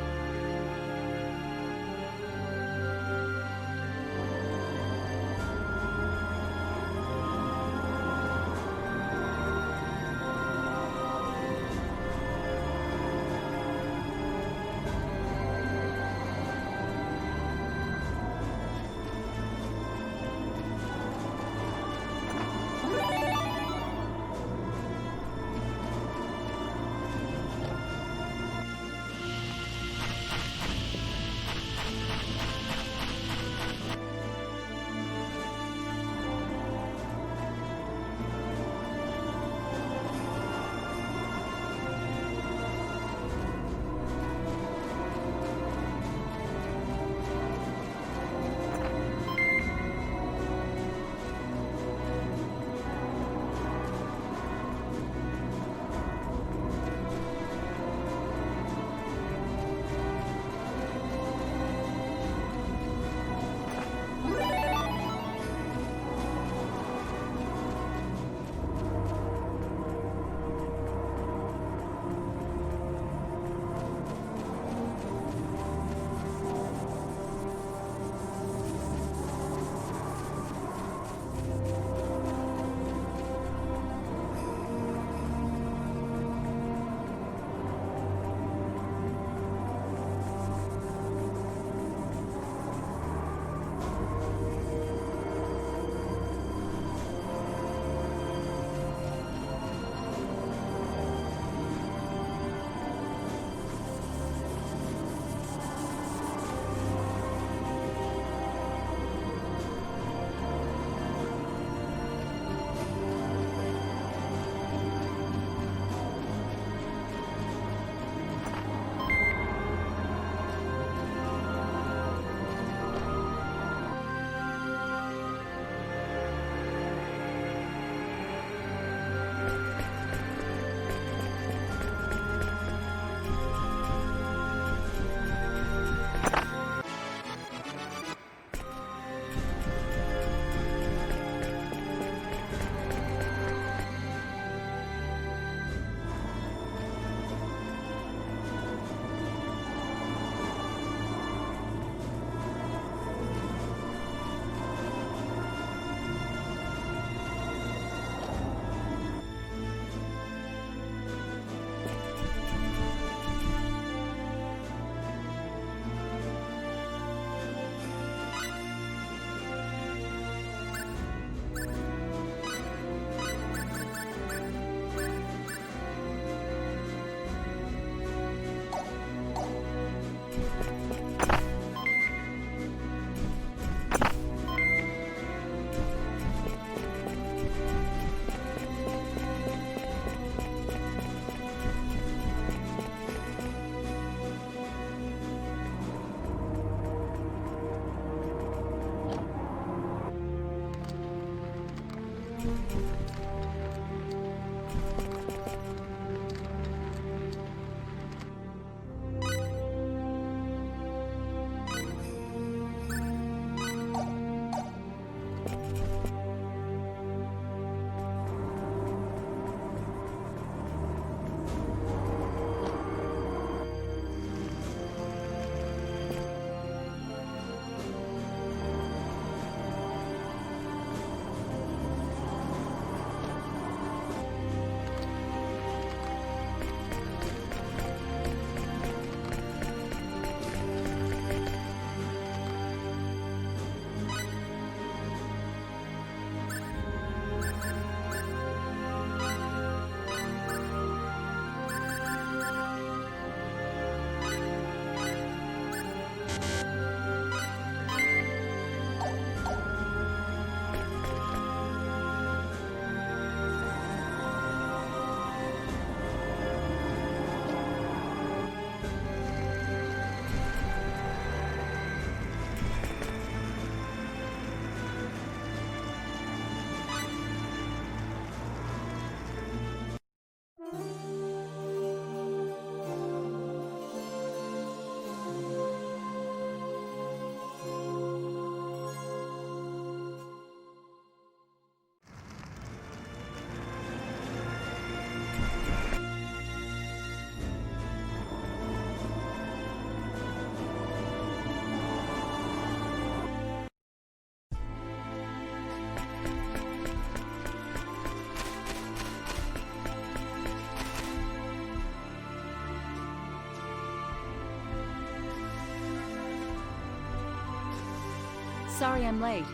Sorry I'm late.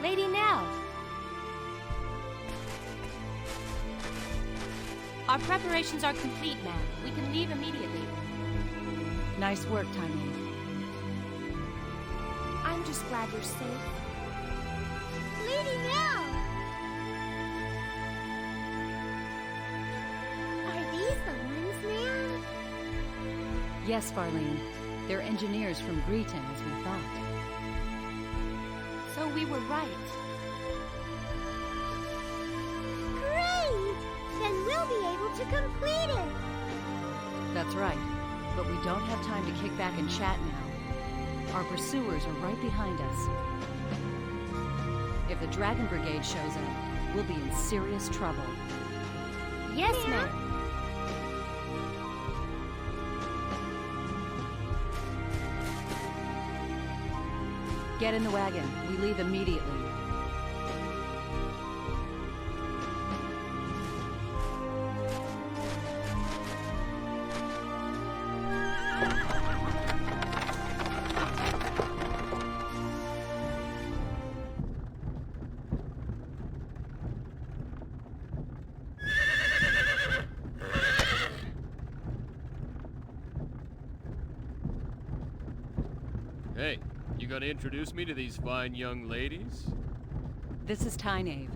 Lady Nell!
Our preparations are complete, ma'am. We can leave immediately.
Nice work, Tiny.
I'm just glad you're safe.
Lady Nell! Are these the ones, ma'am?
Yes, Farlene. They're engineers from Greeton, as we thought.
So we were right.
Great! Then we'll be able to complete it!
That's right. But we don't have time to kick back and chat now. Our pursuers are right behind us. If the Dragon Brigade shows up, we'll be in serious trouble.
Yes, ma'am.
Get in the wagon. We leave immediately.
Hey, you gonna introduce me to these fine young ladies?
This is Tynave,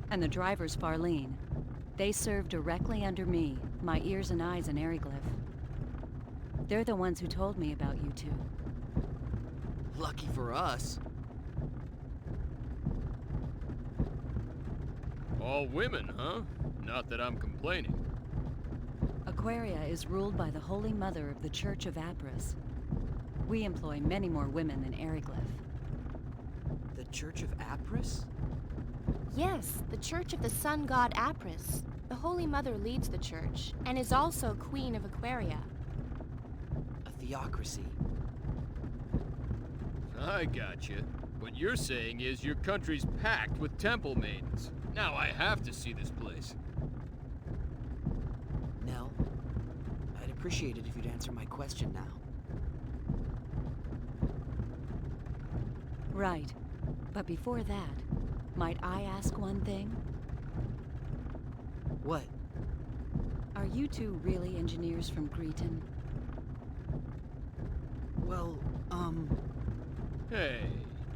and the driver's Farlene. They serve directly under me, my ears and eyes in Eriglyph. They're the ones who told me about you two.
Lucky for us.
All women, huh? Not that I'm complaining.
Aquaria is ruled by the Holy Mother of the Church of Apris. We employ many more women than Eriglyph.
The Church of Apris?
Yes, the Church of the Sun God Apris. The Holy Mother leads the church, and is also Queen of Aquaria.
A theocracy.
I gotcha. What you're saying is your country's packed with temple maidens. Now I have to see this place.
Nell, I'd appreciate it if you'd answer my question now.
Right. But before that, might I ask one thing?
What?
Are you two really engineers from Greeton?
Well,
Hey,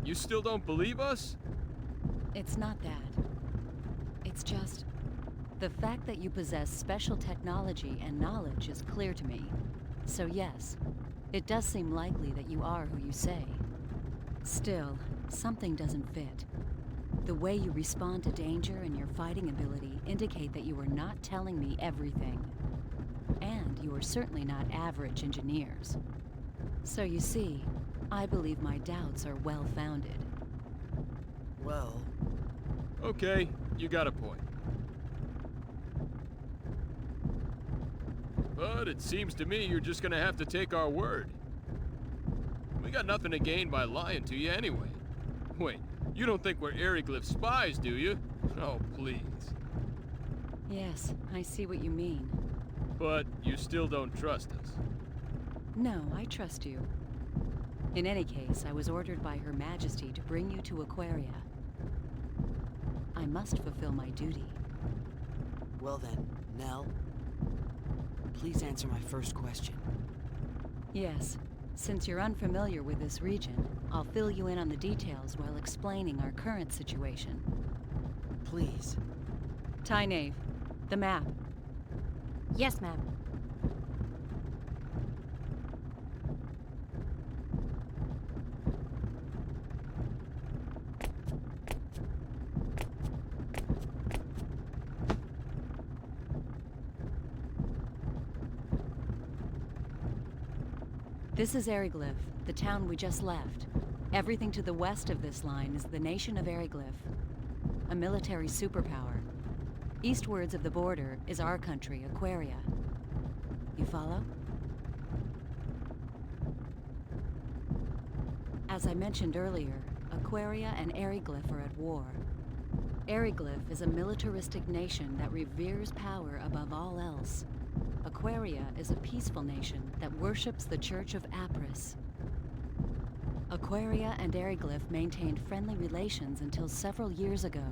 you still don't believe us?
It's not that. It's just... the fact that you possess special technology and knowledge is clear to me. So yes, it does seem likely that you are who you say. Still, something doesn't fit. The way you respond to danger and your fighting ability indicate that you are not telling me everything. And you are certainly not average engineers. So you see, I believe my doubts are well-founded.
Well...
Okay, you got a point. But it seems to me you're just gonna have to take our word. We got nothing to gain by lying to you anyway. Wait, you don't think we're Eriglyph spies, do you? Oh, please.
Yes, I see what you mean.
But you still don't trust us.
No, I trust you. In any case, I was ordered by Her Majesty to bring you to Aquaria. I must fulfill my duty.
Well then, Nell, please answer my first question.
Yes. Since you're unfamiliar with this region, I'll fill you in on the details while explaining our current situation.
Please.
Tynaeve, the map.
Yes, ma'am.
This is Eriglyph, the town we just left. Everything to the west of this line is the nation of Eriglyph, a military superpower. Eastwards of the border is our country, Aquaria. You follow? As I mentioned earlier, Aquaria and Eriglyph are at war. Eriglyph is a militaristic nation that reveres power above all else. Aquaria is a peaceful nation that worships the Church of Apris. Aquaria and Eriglyph maintained friendly relations until several years ago.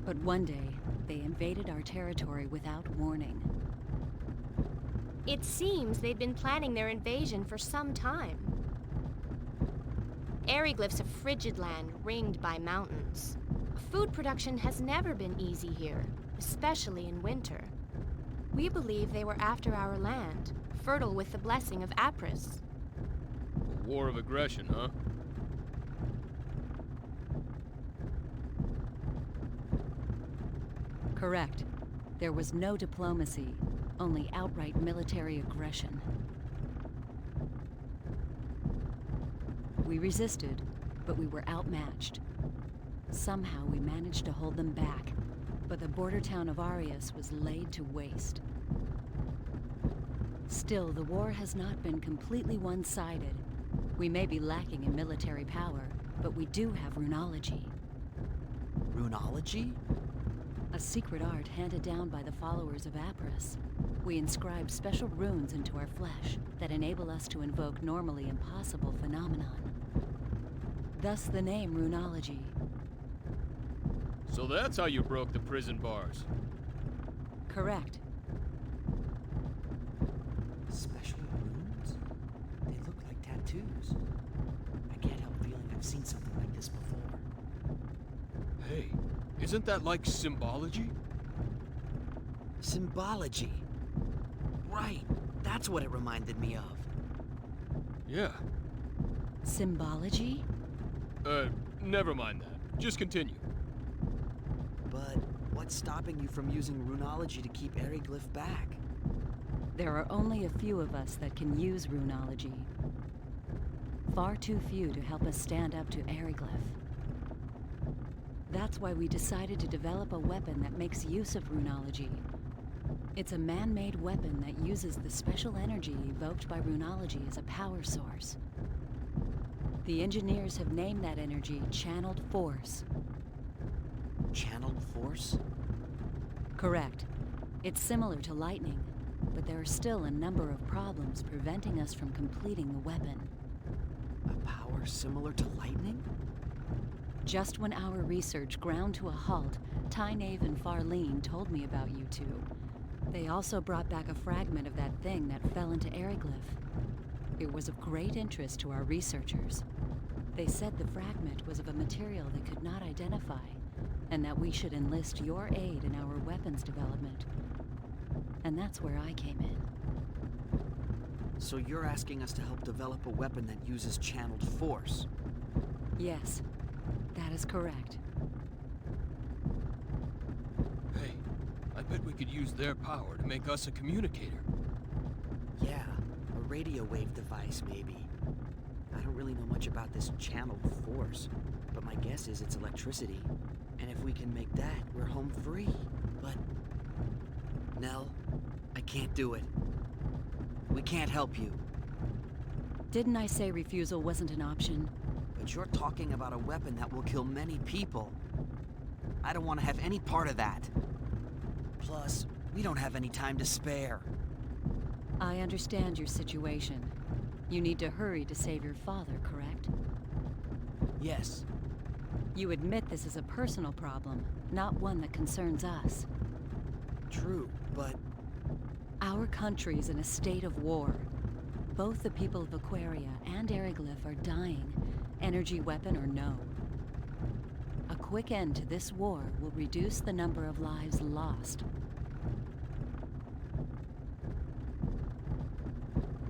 But one day, they invaded our territory without warning.
It seems they'd been planning their invasion for some time. Eriglyph's a frigid land ringed by mountains. Food production has never been easy here, especially in winter. We believe they were after our land, fertile with the blessing of Apris.
A war of aggression, huh?
Correct. There was no diplomacy, only outright military aggression. We resisted, but we were outmatched. Somehow we managed to hold them back, but the border town of Arius was laid to waste. Still, the war has not been completely one-sided. We may be lacking in military power, but we do have runology.
Runology?
A secret art handed down by the followers of Apris. We inscribe special runes into our flesh that enable us to invoke normally impossible phenomenon. Thus the name Runology.
So that's how you broke the prison bars.
Correct.
Special runes? They look like tattoos. I can't help feeling I've seen something like this before.
Hey, isn't that like symbology?
Symbology? Right, that's what it reminded me of.
Yeah.
Symbology?
Never mind that. Just continue.
But what's stopping you from using Runology to keep Eriglyph back?
There are only a few of us that can use Runology. Far too few to help us stand up to Eriglyph. That's why we decided to develop a weapon that makes use of Runology. It's a man-made weapon that uses the special energy evoked by Runology as a power source. The engineers have named that energy Channeled Force.
Channeled Force?
Correct. It's similar to lightning, but there are still a number of problems preventing us from completing the weapon.
A power similar to lightning?
Just when our research ground to a halt, Tynaeve and Farlene told me about you two. They also brought back a fragment of that thing that fell into Eriglyph. It was of great interest to our researchers. They said the fragment was of a material they could not identify, and that we should enlist your aid in our weapons development. And that's where I came in.
So you're asking us to help develop a weapon that uses channeled force?
Yes, that is correct.
Hey, I bet we could use their power to make us a communicator.
Yeah, a radio wave device, maybe. I don't really know much about this channeled force, but my guess is it's electricity. And if we can make that, we're home free. But... Nell, I can't do it. We can't help you.
Didn't I say refusal wasn't an option?
But you're talking about a weapon that will kill many people. I don't want to have any part of that. Plus, we don't have any time to spare.
I understand your situation. You need to hurry to save your father, correct?
Yes.
You admit this is a personal problem, not one that concerns us.
True, but...
Our country is in a state of war. Both the people of Aquaria and Eriglyph are dying, energy weapon or no. A quick end to this war will reduce the number of lives lost.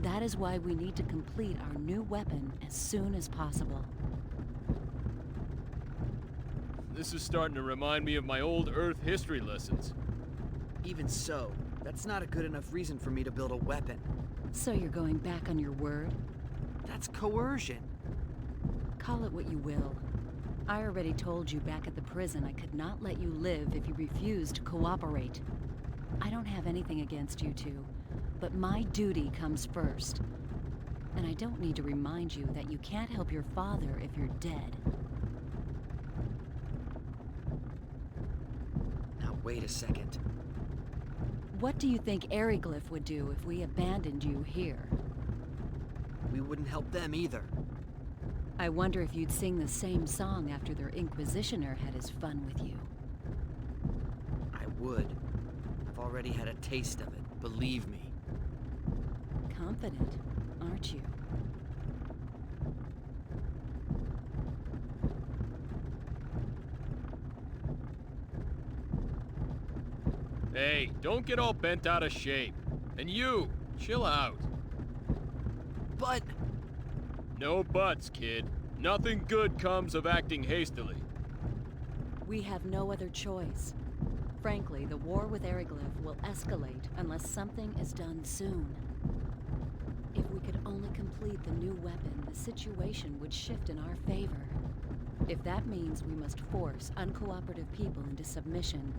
That is why we need to complete our new weapon as soon as possible.
This is starting to remind me of my old Earth history lessons.
Even so, that's not a good enough reason for me to build a weapon.
So you're going back on your word?
That's coercion.
Call it what you will. I already told you back at the prison I could not let you live if you refused to cooperate. I don't have anything against you two, but my duty comes first. And I don't need to remind you that you can't help your father if you're dead.
Now wait a second.
What do you think Eriglyph would do if we abandoned you here?
We wouldn't help them either.
I wonder if you'd sing the same song after their Inquisitioner had his fun with you.
I would. I've already had a taste of it, believe me.
Confident, aren't you?
Hey, don't get all bent out of shape. And you, chill out.
But...
No buts, kid. Nothing good comes of acting hastily.
We have no other choice. Frankly, the war with Eriglyph will escalate unless something is done soon. If we could only complete the new weapon, the situation would shift in our favor. If that means we must force uncooperative people into submission,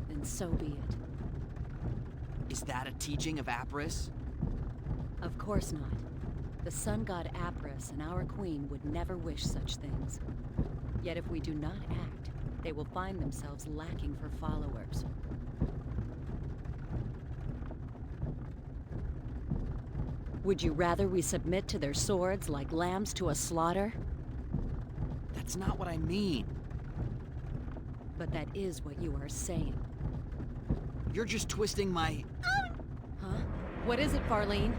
then so be it.
Is that a teaching of Apris?
Of course not. The sun god Apris and our queen would never wish such things. Yet if we do not act, they will find themselves lacking for followers. Would you rather we submit to their swords like lambs to a slaughter?
That's not what I mean.
But that is what you are saying.
You're just twisting my...
Huh? What is it, Farlene?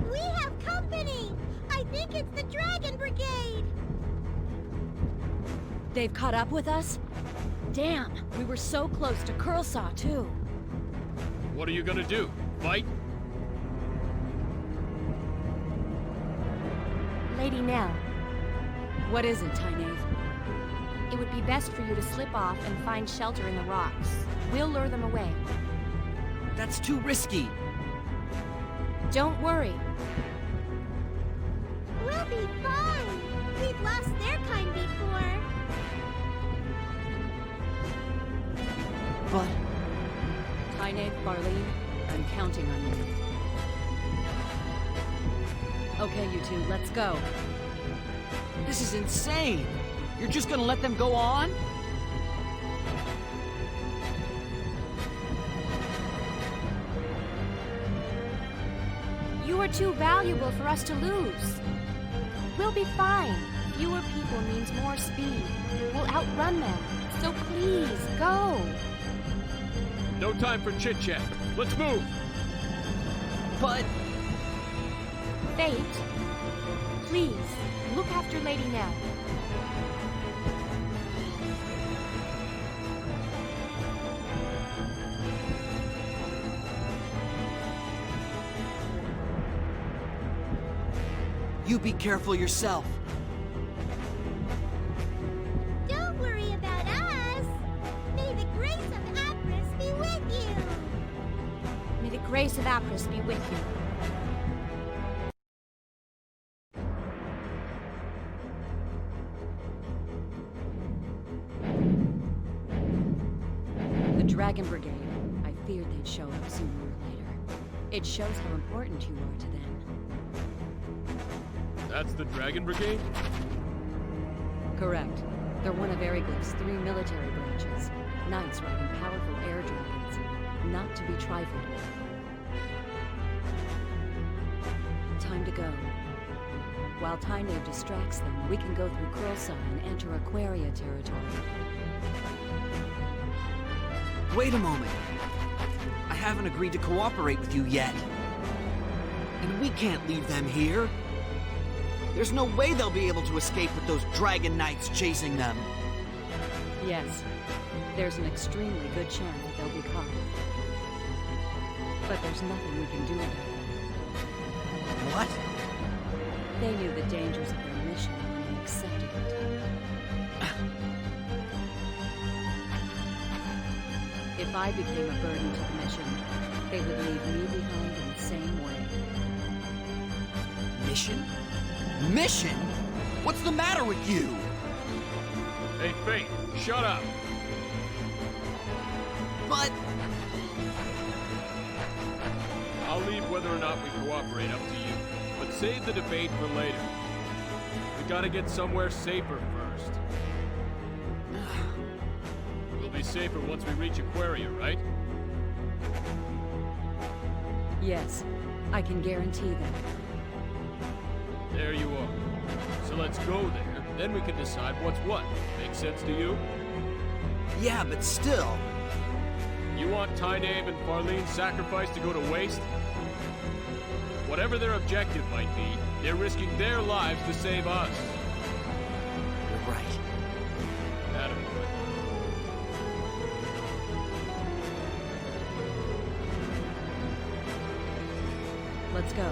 We have company! I think it's the Dragon Brigade!
They've caught up with us? Damn, we were so close to Curlsaw, too.
What are you gonna do? Fight?
Lady Nell.
What is it, Tynaeve?
It would be best for you to slip off and find shelter in the rocks. We'll lure them away.
That's too risky.
Don't worry.
We'll be fine. We've lost their kind before.
But...
Tynaeve, Farlene, I'm counting on you. Okay, you two, let's go.
This is insane! You're just gonna let them go on?
You are too valuable for us to lose. We'll be fine. Fewer people means more speed. We'll outrun them. So please, go.
No time for chit-chat. Let's move!
But...
Fate, please, look after Lady Nell.
You be careful yourself.
grace of Apris be with you.
The Dragon Brigade. I feared they'd show up sooner or later. It shows how important you are to them.
That's the Dragon Brigade?
Correct. They're one of Eriglif's 3 military branches. Knights riding powerful air dragons. Not to be trifled with. Time to go. While Tyne distracts them, we can go through Krulsai and enter Aquaria territory.
Wait a moment. I haven't agreed to cooperate with you yet. And we can't leave them here. There's no way they'll be able to escape with those Dragon Knights chasing them.
Yes, there's an extremely good chance that they'll be caught. But there's nothing we can do about it.
What?
They knew the dangers of their mission when they accepted it. If I became a burden to the mission, they would leave me behind in the same way.
Mission? Mission? What's the matter with you?
Hey, Fate, shut up!
But...
I'll leave whether or not we cooperate up to you, but save the debate for later. We gotta get somewhere safer first. We'll be safer once we reach Aquaria, right?
Yes, I can guarantee that.
There you are. So let's go there, then we can decide what's what. Make sense to you?
Yeah, but still...
You want Tyne and Farlene's sacrifice to go to waste? Whatever their objective might be, they're risking their lives to save us.
You're right.
Attaboy.
Let's go.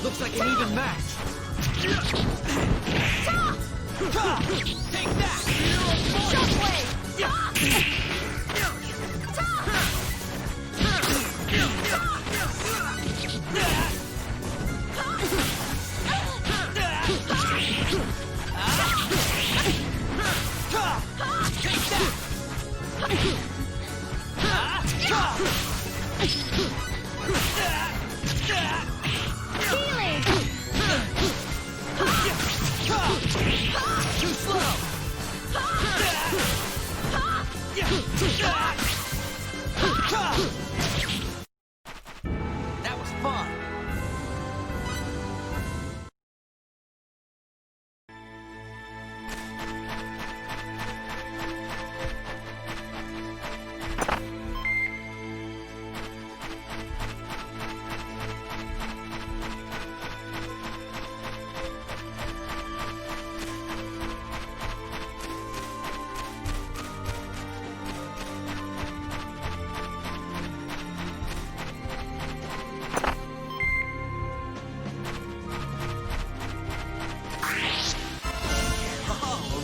Looks like an even match. Take that!
Shockwave!
Too slow! That was fun!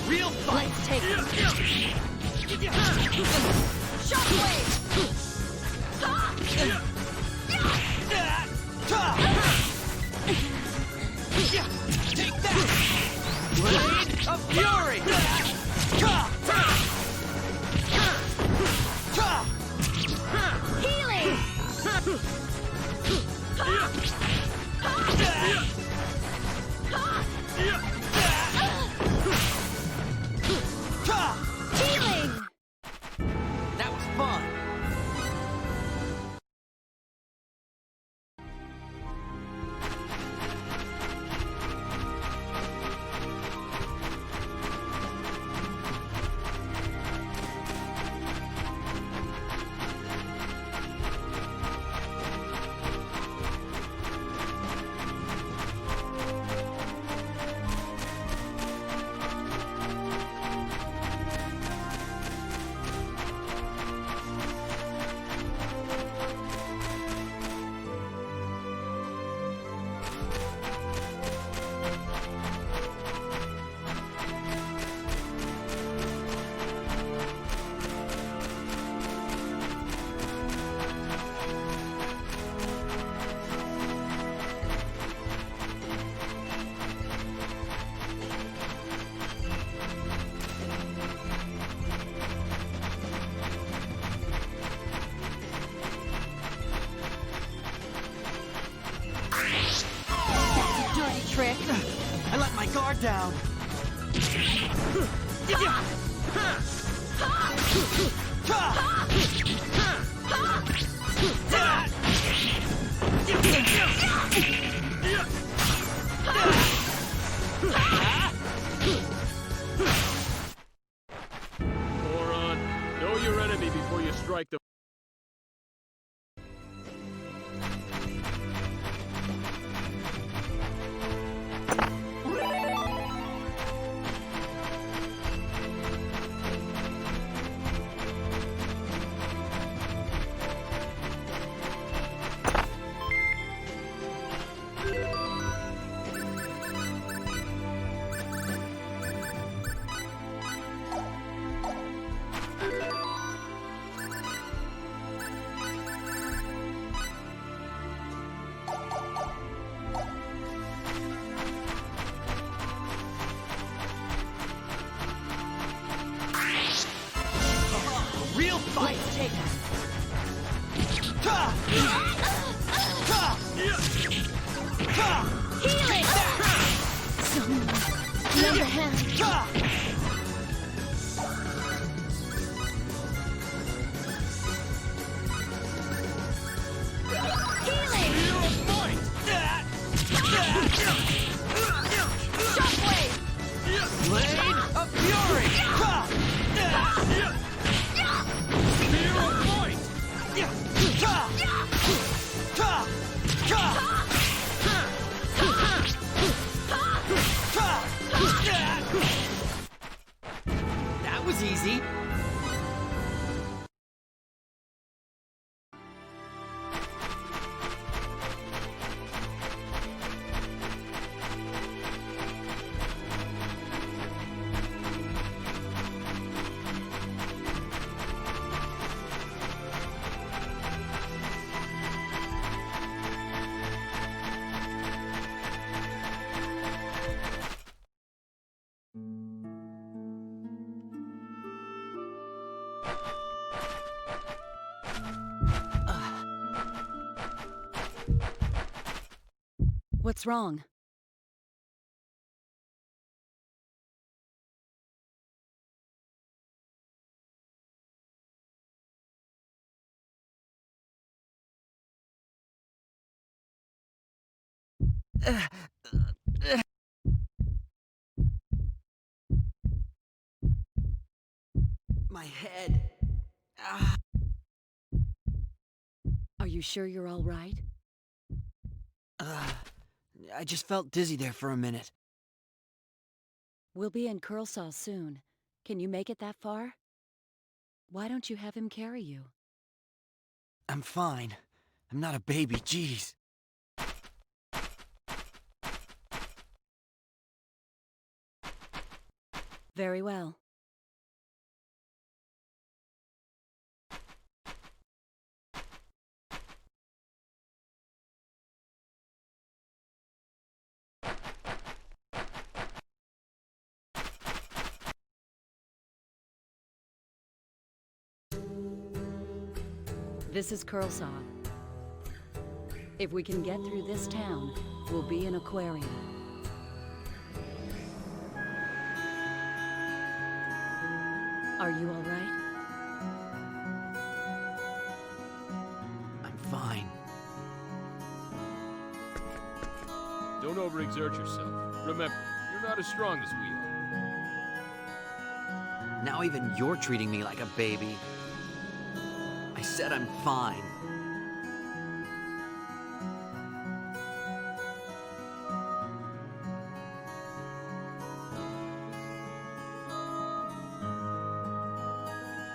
Real fight!
Let's take it!
Shockwave!
Take that! Blade of Fury!
Healing!
That was fun! Trick. I let my guard down.
Moron, know your enemy before you strike the...
Real fight! Take
Healing! Someone, lend a hand.
Blade of Fury! That was easy.
What's wrong?
My head.
Are you sure you're all right?
I just felt dizzy there for a minute.
We'll be in Curlsaw soon. Can you make it that far? Why don't you have him carry you?
I'm fine. I'm not a baby, jeez.
Very well. This is Curlsaw. If we can get through this town, we'll be an aquarium. Are you all right?
I'm fine.
Don't overexert yourself. Remember, you're not as strong as we are.
Now even you're treating me like a baby. I said I'm fine.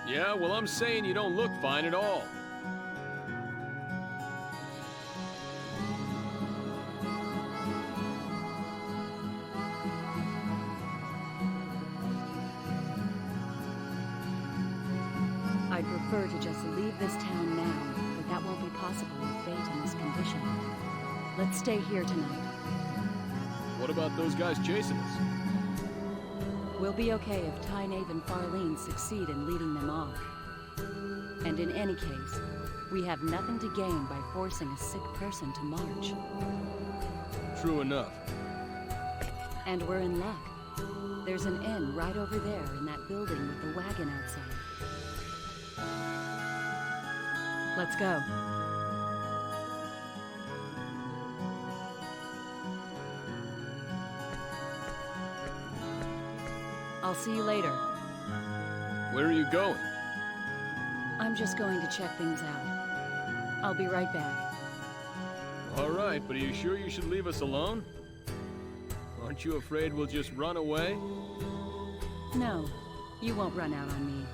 Yeah, well, I'm saying you don't look fine at all.
I'd prefer to just leave this town now, but that won't be possible with Fate in this condition. Let's stay here tonight.
What about those guys chasing us?
We'll be okay if Tynaeve and Farlene succeed in leading them off. And in any case, we have nothing to gain by forcing a sick person to march.
True enough.
And we're in luck. There's an inn right over there in that building with the wagon outside. Let's go. I'll see you later.
Where are you going?
I'm just going to check things out. I'll be right back.
All right, but are you sure you should leave us alone? Aren't you afraid we'll just run away?
No, you won't run out on me.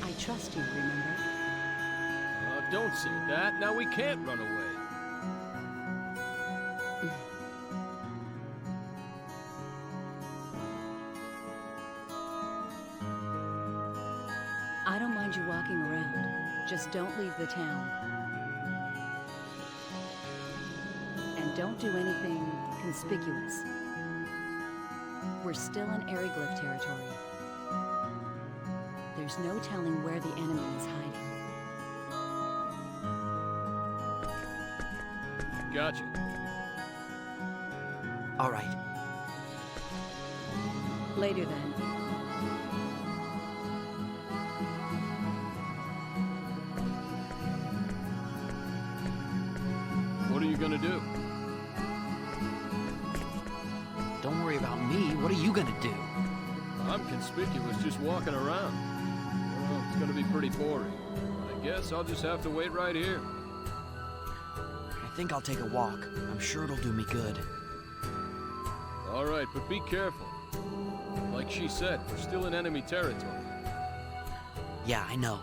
I trust you, remember?
Don't say that. Now we can't run away.
I don't mind you walking around. Just don't leave the town. And don't do anything conspicuous. We're still in Aryglyph territory. There's no telling where the enemy is hiding.
Gotcha.
All right.
Later then.
What are you gonna do?
Don't worry about me. What are you gonna do?
I'm conspicuous just walking around. Well, it's gonna be pretty boring. I guess I'll just have to wait right here.
I think I'll take a walk. I'm sure it'll do me good.
All right, but be careful. Like she said, we're still in enemy territory.
Yeah, I know.